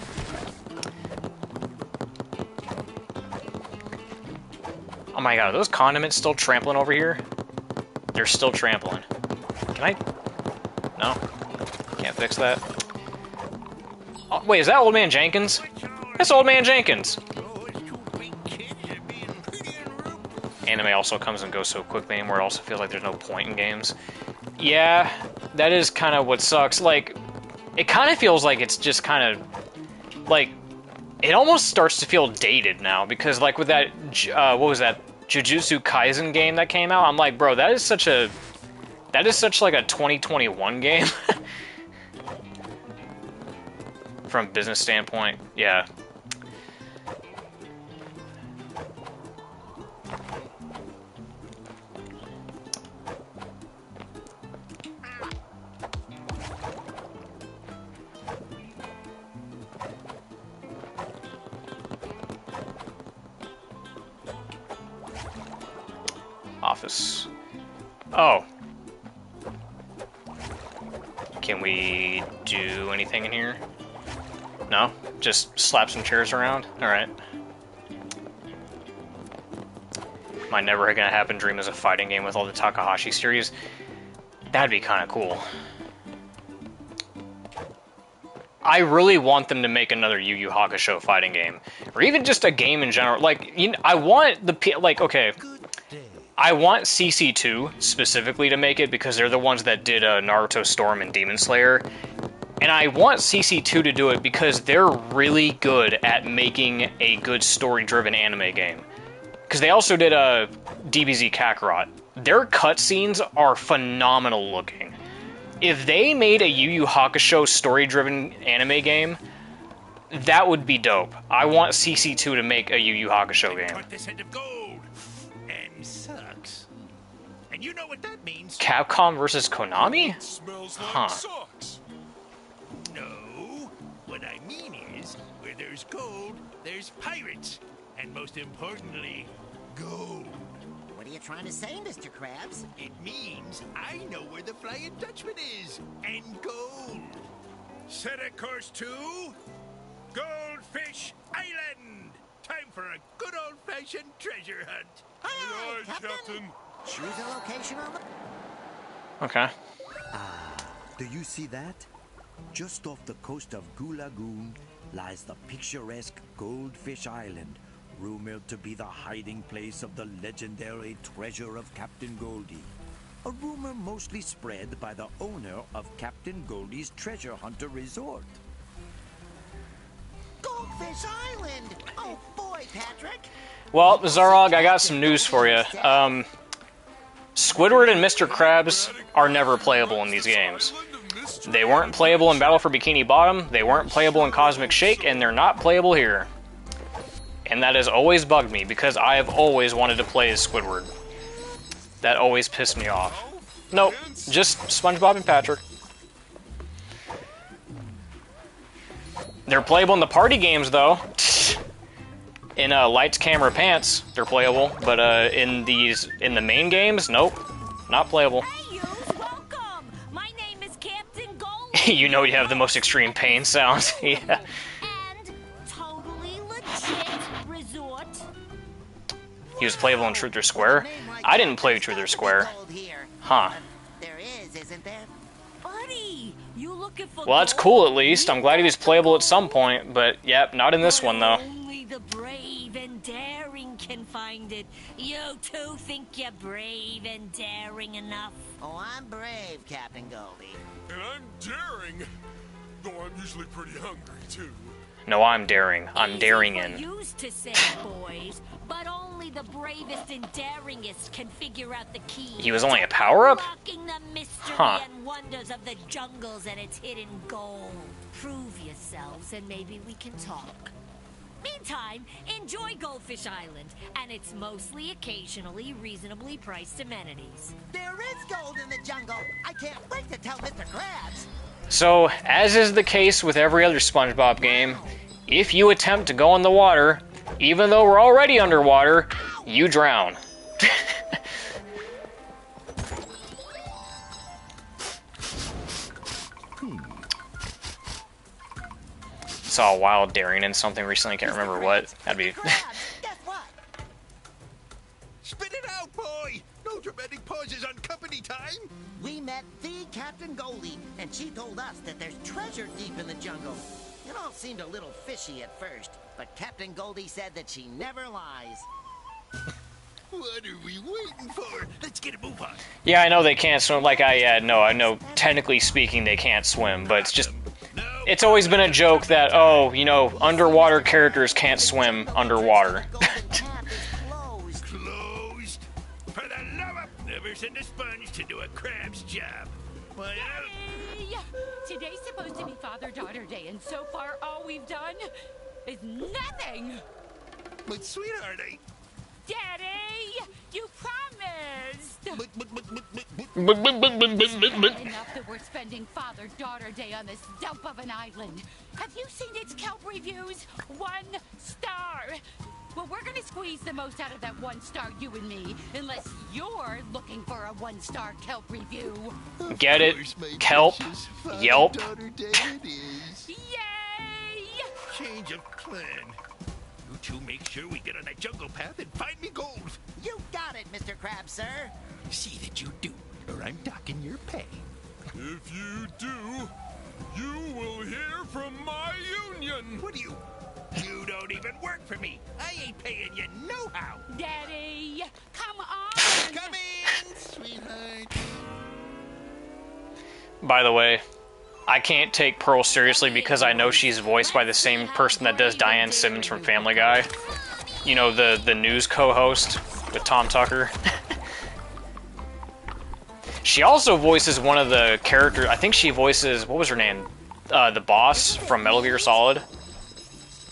Oh my god, are those condiments still trampling over here? They're still trampling. Can I... No? Can't fix that. Oh, wait, is that Old Man Jenkins? That's Old Man Jenkins! Anime also comes and goes so quickly anymore, it also feels like there's no point in games. Yeah, that is kind of what sucks. Like, it kind of feels like it's just kind of... Like, it almost starts to feel dated now, because, like, with that... what was that? Jujutsu Kaisen game that came out? I'm like, bro, that is such a... That is such, like, a 2021 game. From a business standpoint, yeah. Office. Oh. Can we do anything in here? No? Just slap some chairs around? Alright. My Never Gonna Happen dream is a fighting game with all the Takahashi series. That'd be kind of cool. I really want them to make another Yu Yu Hakusho fighting game. Or even just a game in general. Like, you know, I want the... Like, okay... I want CC2 specifically to make it because they're the ones that did Naruto Storm and Demon Slayer. And I want CC2 to do it because they're really good at making a good story-driven anime game. Because they also did DBZ Kakarot. Their cutscenes are phenomenal looking. If they made a Yu Yu Hakusho story-driven anime game, that would be dope. I want CC2 to make a Yu Yu Hakusho game. This head of gold and sucks. And you know what that means? Capcom versus Konami? Smells like Huh. socks. No. What I mean is, where there's gold, there's pirates. And most importantly, gold. What are you trying to say, Mr. Krabs? It means I know where the Flying Dutchman is. And gold. Set a course to Goldfish Island. Time for a good old-fashioned treasure hunt. Aye, Aye, Captain. Choose a location on the... Okay. Do you see that? Just off the coast of Goo Lagoon lies the picturesque Goldfish Island, rumored to be the hiding place of the legendary treasure of Captain Goldie. A rumor mostly spread by the owner of Captain Goldie's Treasure Hunter Resort. Goldfish Island! Oh boy, Patrick! Well, Zarog, I got some news for you. Squidward and Mr. Krabs are never playable in these games. They weren't playable in Battle for Bikini Bottom, they weren't playable in Cosmic Shake, and they're not playable here. And that has always bugged me, because I have always wanted to play as Squidward. That always pissed me off. Nope, just SpongeBob and Patrick. They're playable in the party games, though. In Lights, Camera, Pants, they're playable, but in the main games, nope, not playable. Hey, yous, welcome. My name is Captain Gold. You know you have the most extreme pain sounds. Yeah. And totally legit resort. He was playable in Truth or Square. I didn't play Truth or Square. Huh. There is, isn't there? Buddy, you looking for Well, that's gold? cool at least. I'm glad he was playable at some point, but yep, not in this one though. Only the brave and daring can find it. You two think you're brave and daring enough? Oh, I'm brave, Captain Goldie. And I'm daring. Though I'm usually pretty hungry, too. No, I'm daring. I'm daring in. Used to say, boys, but only the bravest and daringest can figure out the key. He was only a power-up? Unlocking the mystery and wonders of the jungles and its hidden gold. Prove yourselves and maybe we can talk. Meantime, enjoy Goldfish Island and its mostly occasionally reasonably priced amenities. There is gold in the jungle. I can't wait to tell Mr. Krabs. So, as is the case with every other SpongeBob game, if you attempt to go in the water, even though we're already underwater, you drown. Saw a wild daring in something recently, can't remember what. That'd be... Guess what? Spit it out, boy! No dramatic pauses on company time! We met the Captain Goldie, and she told us that there's treasure deep in the jungle. It all seemed a little fishy at first, but Captain Goldie said that she never lies. What are we waiting for? Let's get a move on. Yeah, I know they can't swim. Like, I know, technically speaking, they can't swim, but it's just... It's always been a joke that, oh, you know, underwater characters can't swim underwater. Closed. For the love of... Never send a sponge to do a crab's job. Why, Hey! Today's supposed to be Father-Daughter Day, and so far all we've done is nothing! But sweetheart, Daddy! You promised! Enough that we're spending Father-Daughter Day on this dump of an island. Have you seen its kelp reviews? 1 star! Well, we're gonna squeeze the most out of that 1 star, you and me, unless you're looking for a 1-star kelp review. Get it? Kelp? Yelp? Yay! change of plan. You two make sure we get on that jungle path and find me gold. You got it, Mr. Krabs, sir. See that you do, or I'm docking your pay. If you do, you will hear from my union. What do you... You don't even work for me. I ain't paying you no how. Daddy, come on. Come in, sweetheart. By the way, I can't take Pearl seriously because I know she's voiced by the same person that does Diane Simmons from Family Guy. You know, the news co-host with Tom Tucker. She also voices one of the characters. I think she voices, what was her name? The boss from Metal Gear Solid.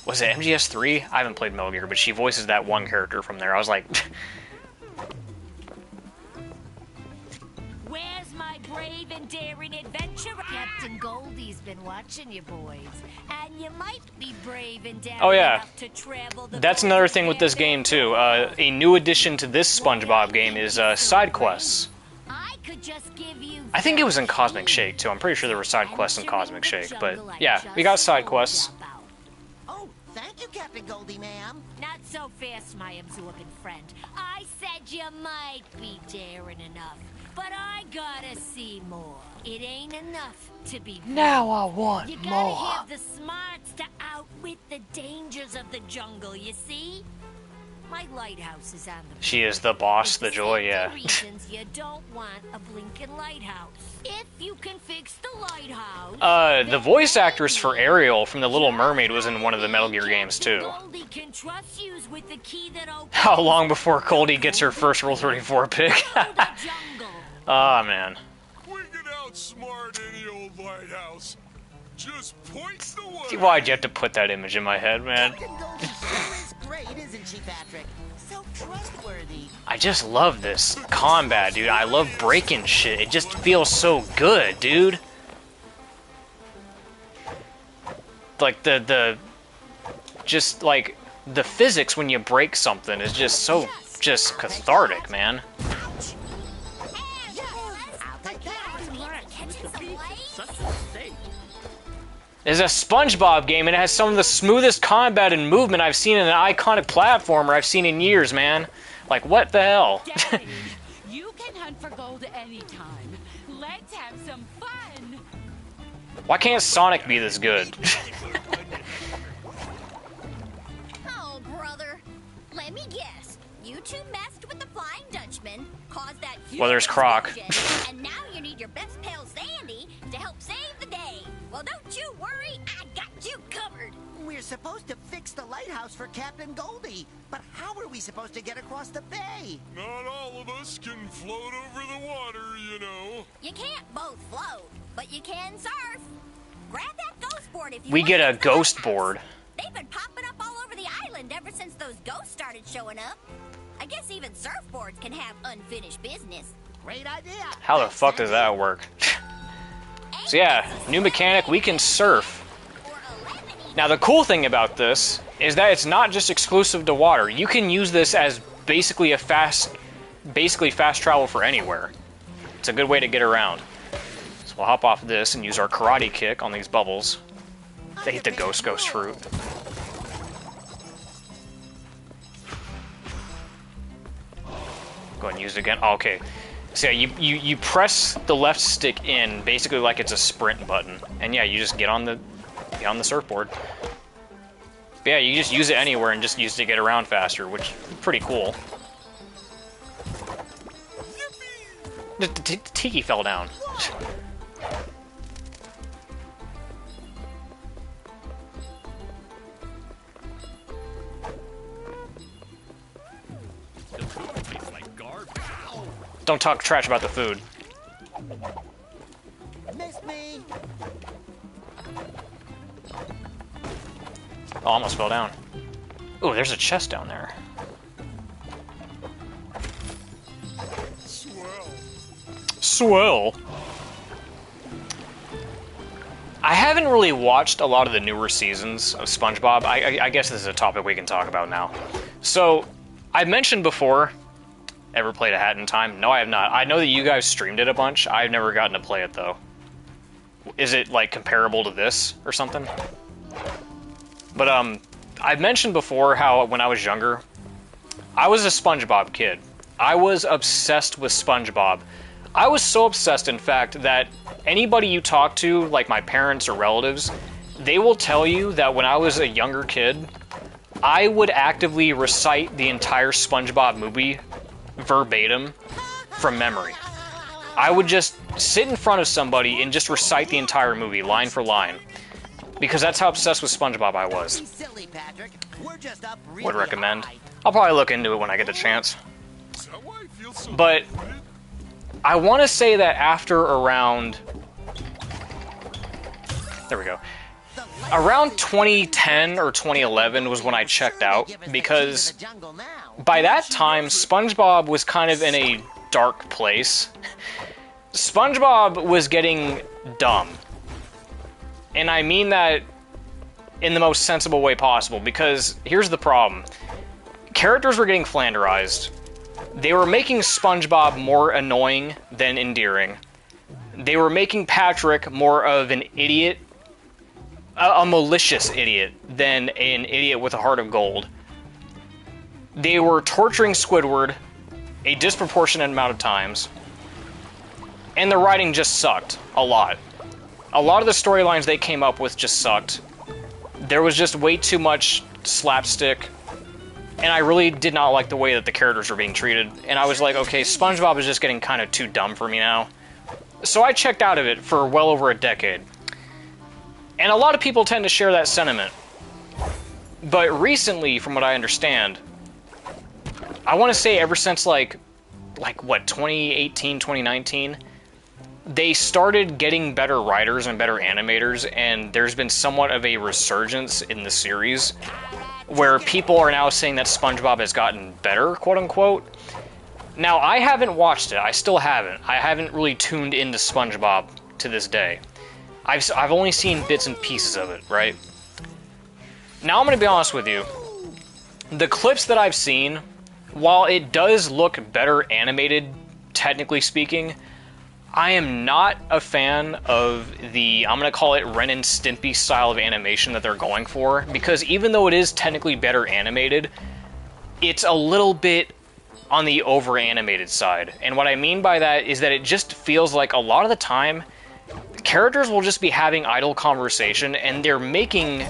Was it MGS3? I haven't played Metal Gear, but she voices that one character from there. I was like... Where's my brave and daring adventurer? Captain Goldie's been watching you boys. And you might be brave and daring enough to travel the... That's another thing with this game, too. A new addition to this SpongeBob game is side quests. I could just give you... I think it was in Cosmic Shake, too. I'm pretty sure there were side quests in Cosmic Shake. But, yeah, we got side quests. Oh, thank you, Captain Goldie, ma'am. Not so fast, my absorbent friend. I said you might be daring enough, but I gotta see more. It ain't enough to be brave. Now I want you gotta more. have the smarts to outwit the dangers of the jungle, you see? My lighthouse is on the... She is the boss, the joy, yeah. reasons you don't want a blinking lighthouse. If you can fix the lighthouse... The voice actress for Ariel from The Little Mermaid was in one of the Metal Gear games, too. Goldie can trust yous with the key that opens... How long before Goldie gets her first Rule 34 pick? Oh, man. We can outsmart any old lighthouse. Just point the way. Why'd you have to put that image in my head, man? Captain Goldie sure is great, isn't she, Patrick? So trustworthy. I just love this combat, dude. I love breaking shit. It just feels so good, dude. Like, just, like, the physics when you break something is just so, just cathartic, man. It's a SpongeBob game, and it has some of the smoothest combat and movement I've seen in an iconic platformer I've seen in years, man. Like, what the hell? Daddy, you can hunt for gold anytime. Let's have some fun. Why can't Sonic be this good? Oh, brother. Let me guess. You two messed with the Flying Dutchman, caused that huge Well, there's Croc. explosion, and now you need your best pal Sandy to help save the day. Well, don't you worry, I got you covered. We're supposed to fix the lighthouse for Captain Goldie, but how are we supposed to get across the bay? Not all of us can float over the water, you know. You can't both float, but you can surf. Grab that ghost board if you We want get to a the ghost lighthouse. board. They've been popping up all over the island ever since those ghosts started showing up. I guess even surfboards can have unfinished business. Great idea. How the fuck does that work? So yeah, new mechanic, we can surf. Now the cool thing about this is that it's not just exclusive to water. You can use this as basically fast travel for anywhere. It's a good way to get around. So we'll hop off this and use our karate kick on these bubbles. They hit the ghost fruit. Go ahead and use it again. Oh, okay. So yeah, you press the left stick in basically like it's a sprint button, and yeah, you just get on the surfboard. But yeah, you just use it anywhere and just use it to get around faster, which is pretty cool. The tiki fell down. Don't talk trash about the food. Missed me. Oh, almost fell down. Ooh, there's a chest down there. Swell. I haven't really watched a lot of the newer seasons of SpongeBob. I guess this is a topic we can talk about now. So, I mentioned before, ever played a Hat in Time? No, I have not. I know that you guys streamed it a bunch. I've never gotten to play it, though. Is it, like, comparable to this or something? But, I've mentioned before how when I was younger, I was a SpongeBob kid. I was obsessed with SpongeBob. I was so obsessed, in fact, that anybody you talk to, like my parents or relatives, they will tell you that when I was a younger kid, I would actively recite the entire SpongeBob movie verbatim from memory. I would just sit in front of somebody and just recite the entire movie, line for line. Because that's how obsessed with SpongeBob I was. Silly, Patrick. We're just up really Would recommend. high. I'll probably look into it when I get the chance. Is that why I feel so But bloated? I want to say that after around... There we go. Around 2010 or 2011 was when I checked out, because by that time, SpongeBob was kind of in a dark place. SpongeBob was getting dumb. And I mean that in the most sensible way possible, because here's the problem. Characters were getting flanderized. They were making SpongeBob more annoying than endearing. They were making Patrick more of an idiot, a malicious idiot, than an idiot with a heart of gold. They were torturing Squidward a disproportionate amount of times. And the writing just sucked a lot. A lot of the storylines they came up with just sucked. There was just way too much slapstick, and I really did not like the way that the characters were being treated. And I was like, okay, SpongeBob is just getting kind of too dumb for me now. So I checked out of it for well over a decade. And a lot of people tend to share that sentiment. But recently, from what I understand, I want to say ever since like what, 2018, 2019, they started getting better writers and better animators, and there's been somewhat of a resurgence in the series where people are now saying that SpongeBob has gotten better, quote-unquote. Now, I haven't watched it. I still haven't. I haven't really tuned into SpongeBob to this day. I've only seen bits and pieces of it, right? Now, I'm going to be honest with you. The clips that I've seen, while it does look better animated, technically speaking, I am not a fan of the, I'm going to call it Ren and Stimpy style of animation that they're going for, because even though it is technically better animated, it's a little bit on the over-animated side. And what I mean by that is that it just feels like a lot of the time, characters will just be having idle conversation, and they're making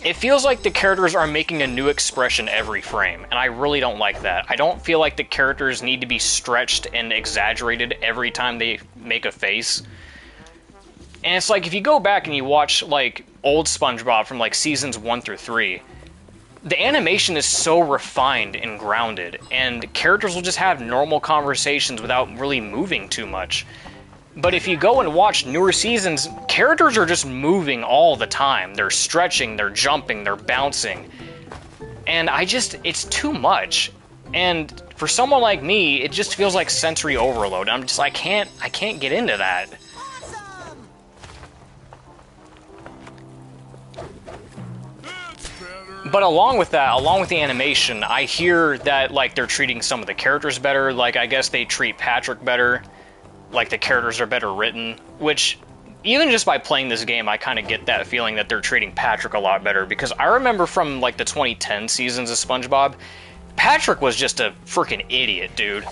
It feels like the characters are making a new expression every frame, and I really don't like that. I don't feel like the characters need to be stretched and exaggerated every time they make a face. And it's like, if you go back and you watch, like, old SpongeBob from, like, seasons 1 through 3, the animation is so refined and grounded, and characters will just have normal conversations without really moving too much. But if you go and watch newer seasons, characters are just moving all the time. They're stretching, they're jumping, they're bouncing. And it's too much. And for someone like me, it just feels like sensory overload. I can't get into that. But along with that, along with the animation, I hear that, like, they're treating some of the characters better. Like, I guess they treat Patrick better. Like, the characters are better written. Which, even just by playing this game, I kind of get that feeling that they're treating Patrick a lot better. Because I remember from, like, the 2010 seasons of SpongeBob, Patrick was just a freaking idiot, dude.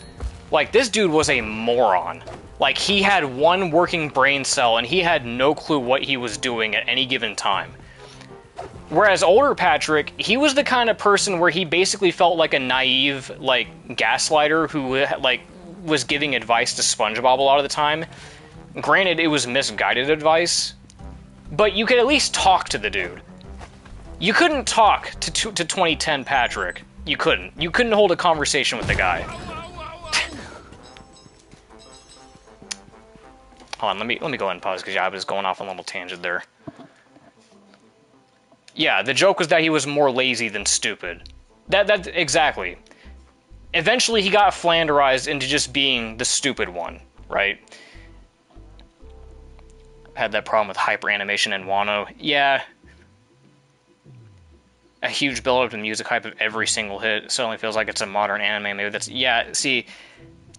Like, this dude was a moron. Like, he had one working brain cell, and he had no clue what he was doing at any given time. Whereas older Patrick, he was the kind of person where he basically felt like a naive, like, gaslighter who, like, was giving advice to SpongeBob a lot of the time. Granted, it was misguided advice, but you could at least talk to the dude. You couldn't talk to 2010 Patrick. You couldn't. You couldn't hold a conversation with the guy. Hold on, let me go ahead and pause, because I was going off on a little tangent there. Yeah, the joke was that he was more lazy than stupid. That exactly. Eventually, he got flanderized into just being the stupid one, right? Had that problem with hyper animation in Wano. Yeah. A huge build-up to music hype of every single hit. It suddenly feels like it's a modern anime. Maybe that's... Yeah, see,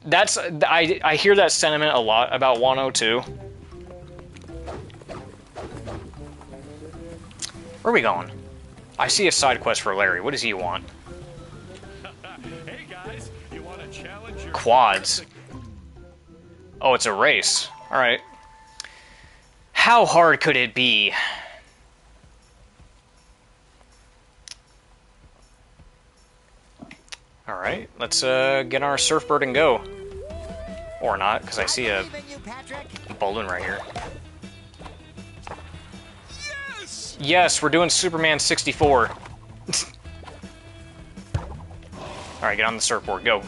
that's... I hear that sentiment a lot about Wano, too. Where are we going? I see a side quest for Larry. What does he want? Hey guys, you want to challenge your Quads. Oh, it's a race. Alright. How hard could it be? Alright, let's get on our surfboard and go. Or not, because I see a balloon right here. Yes, we're doing Superman 64. Alright, get on the surfboard, go.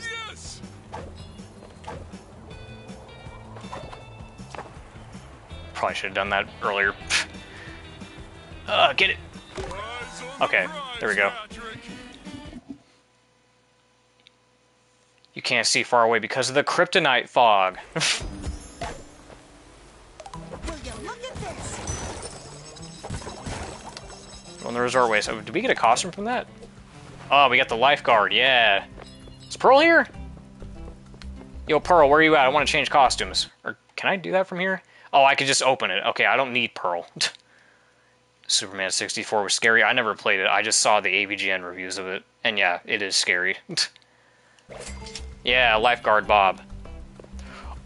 Yes! Probably should have done that earlier. Get it. Okay, there we go. You can't see far away because of the kryptonite fog. Will you look at this? On the resort way. So, did we get a costume from that? Oh, we got the lifeguard. Yeah. Is Pearl here? Yo, Pearl, where are you at? I want to change costumes. Or can I do that from here? Oh, I could just open it. Okay, I don't need Pearl. Superman 64 was scary. I never played it. I just saw the AVGN reviews of it. And yeah, it is scary. Yeah, lifeguard Bob.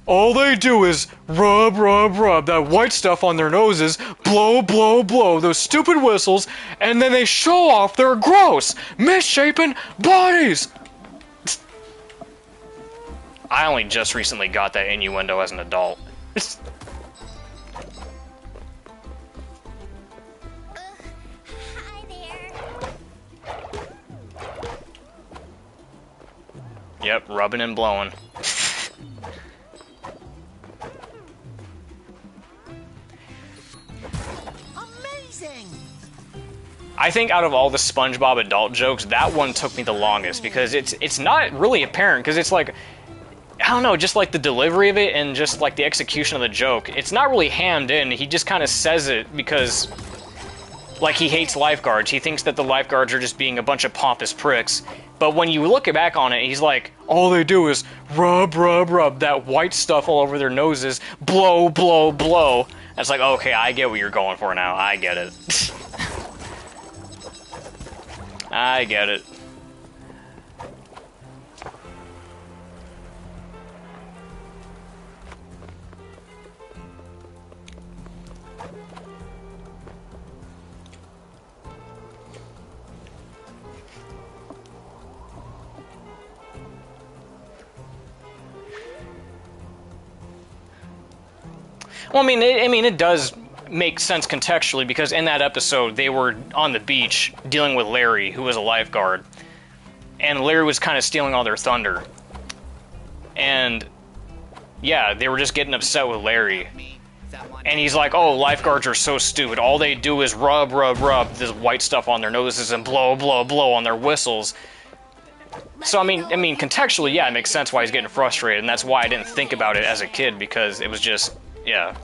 All they do is rub, rub, rub that white stuff on their noses, blow, blow, blow those stupid whistles, and then they show off their gross, misshapen bodies! I only just recently got that innuendo as an adult. Hi there. Yep, rubbing and blowing. Amazing! I think out of all the SpongeBob adult jokes, that one took me the longest, because it's not really apparent, because it's like, I don't know, just like the delivery of it and just like the execution of the joke, it's not really hammed in. He just kind of says it because, like, he hates lifeguards. He thinks that the lifeguards are just being a bunch of pompous pricks. But when you look back on it, he's like, all they do is rub, rub, rub that white stuff all over their noses, blow, blow, blow. And it's like, okay, I get what you're going for now. I get it. I get it. Well, I mean, it does make sense contextually because in that episode they were on the beach dealing with Larry, who was a lifeguard, and Larry was kind of stealing all their thunder. And yeah, they were just getting upset with Larry. And he's like, "Oh, lifeguards are so stupid. All they do is rub this white stuff on their noses and blow on their whistles." So I mean, contextually, yeah, it makes sense why he's getting frustrated, and that's why I didn't think about it as a kid because it was just, yeah.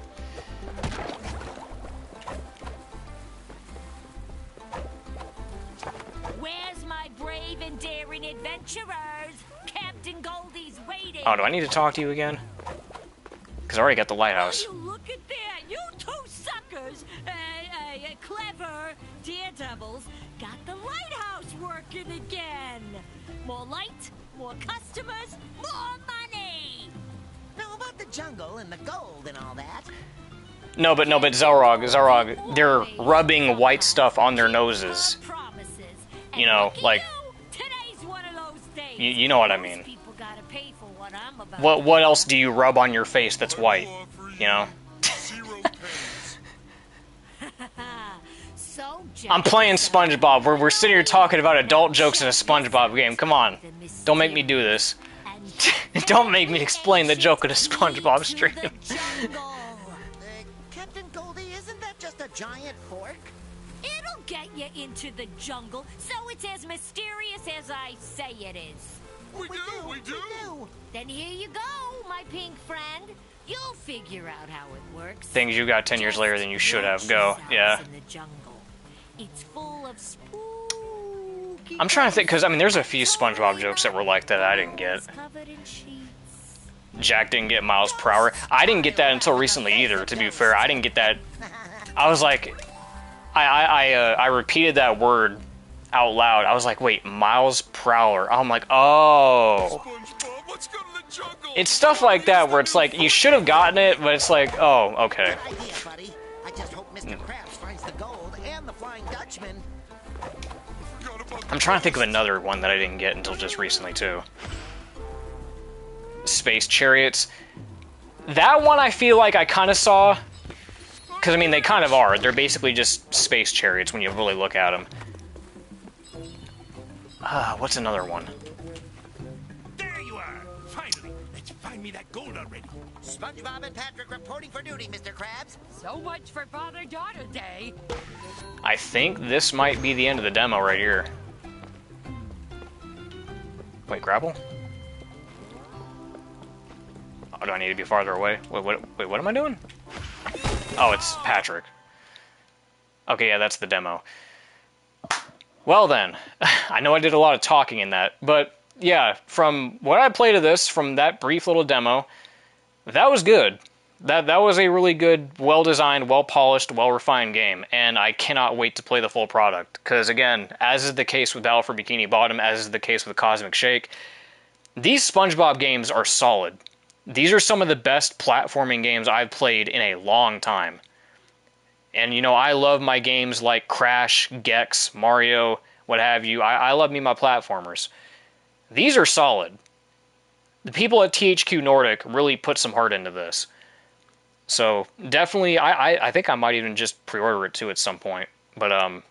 Where's my brave and daring adventurers? Captain Goldie's waiting. Oh, do I need to talk to you again? Because I already got the lighthouse. Oh, you look at that! You two suckers, clever daredevils, got the lighthouse working again. More light, more customers, more money. Now about the jungle and the gold and all that. No, but Zelrog, they're rubbing white stuff on their noses. You know, like, you know what I mean. What else do you rub on your face that's white? You know? I'm playing SpongeBob. We're sitting here talking about adult jokes in a SpongeBob game. Come on. Don't make me do this. Don't make me explain the joke in a SpongeBob stream. Captain Goldie, isn't that just a giant fork? It'll get you into the jungle, so it's as mysterious as I say it is. We do. Then here you go, my pink friend. You'll figure out how it works. Things you got 10 years later than you should have. Go. Yeah. In the jungle. It's full of spooky. I'm trying to think, because, I mean, there's a few SpongeBob jokes that were like that I didn't get. Jack didn't get miles per hour. I didn't get that until recently either, to be fair. I didn't get that. I was like, I repeated that word out loud. I was like, wait, miles per hour. I'm like, oh. SpongeBob, let's go to the jungle. It's stuff like that where it's like, you should have gotten it, but it's like, oh, okay. Good idea, buddy. I just hope Mr. Krabs finds the gold and the Flying Dutchman. I'm trying to think of another one that I didn't get until just recently, too. Space Chariots. That one I feel like I kind of saw. Because, I mean, they kind of are. They're basically just space chariots when you really look at them. What's another one? There you are! Finally! Let's find me that gold already. SpongeBob and Patrick reporting for duty, Mr. Krabs. So much for Father-Daughter Day. I think this might be the end of the demo right here. Wait, grapple? Oh, do I need to be farther away? Wait, what am I doing? Oh, it's Patrick. Okay, yeah, that's the demo. Well then, I know I did a lot of talking in that, but yeah, from what I played of this, from that brief little demo, that was good. That was a really good, well-designed, well-polished, well-refined game, and I cannot wait to play the full product. Because again, as is the case with Battle for Bikini Bottom, as is the case with Cosmic Shake, these SpongeBob games are solid. These are some of the best platforming games I've played in a long time. And, you know, I love my games like Crash, Gex, Mario, what have you. I love me my platformers. These are solid. The people at THQ Nordic really put some heart into this. So, definitely, I think I might even just pre-order it too at some point. But,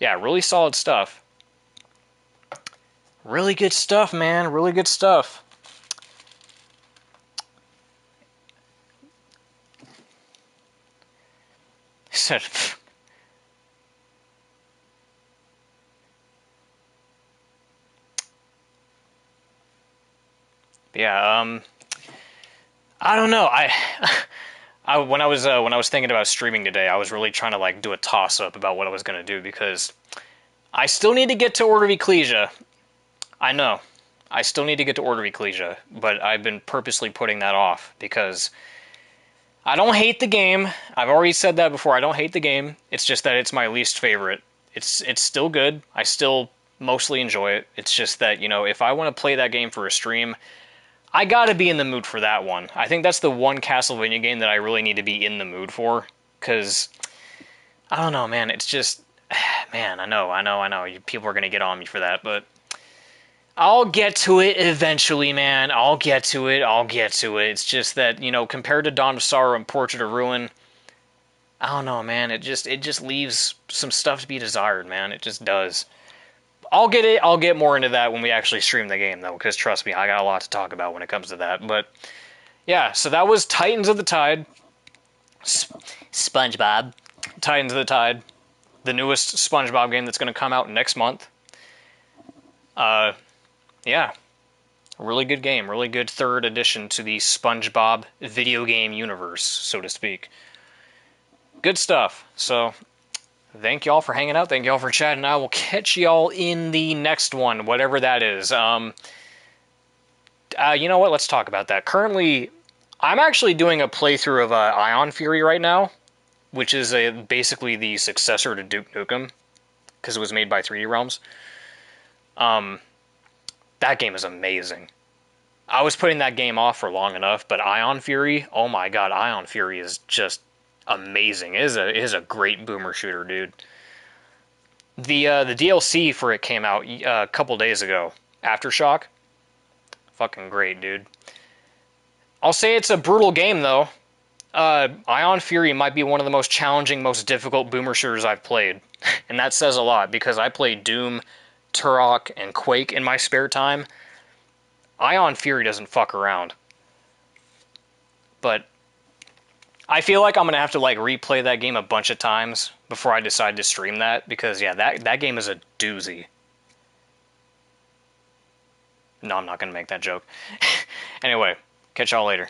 yeah, really solid stuff. Really good stuff, man. Really good stuff. He said, yeah, I don't know. When I was thinking about streaming today, I was really trying to like do a toss up about what I was gonna do because I still need to get to Order of Ecclesia. I know, I still need to get to Order of Ecclesia, but I've been purposely putting that off because I don't hate the game. I've already said that before. I don't hate the game. It's just that it's my least favorite. It's still good. I still mostly enjoy it. It's just that, you know, if I want to play that game for a stream, I gotta be in the mood for that one. I think that's the one Castlevania game that I really need to be in the mood for. Because, I don't know, man. It's just, man, I know. People are going to get on me for that. But I'll get to it eventually, man. I'll get to it. It's just that, compared to Dawn of Sorrow and Portrait of Ruin, I don't know, man. It just leaves some stuff to be desired, man. It just does. I'll get more into that when we actually stream the game, though, because trust me, I got a lot to talk about when it comes to that. But yeah, so that was Titans of the Tide. SpongeBob. Titans of the Tide, the newest SpongeBob game that's going to come out next month. Yeah, really good game, really good third addition to the SpongeBob video game universe, so to speak. Good stuff. So, thank y'all for hanging out. Thank y'all for chatting. I will catch y'all in the next one, whatever that is. You know what? Let's talk about that. Currently, I'm actually doing a playthrough of Ion Fury right now, which is basically the successor to Duke Nukem, because it was made by 3D Realms. That game is amazing. I was putting that game off for long enough, but Ion Fury, oh my god, Ion Fury is just amazing. It is a great boomer shooter, dude. The DLC for it came out a couple days ago. Aftershock. Fucking great, dude. I'll say it's a brutal game, though. Ion Fury might be one of the most challenging, most difficult boomer shooters I've played. And that says a lot, because I played Doom, Turok, and Quake in my spare time. Ion Fury doesn't fuck around. But I feel like I'm going to have to replay that game a bunch of times before I decide to stream that, because yeah, that game is a doozy. No, I'm not going to make that joke. Anyway, catch y'all later.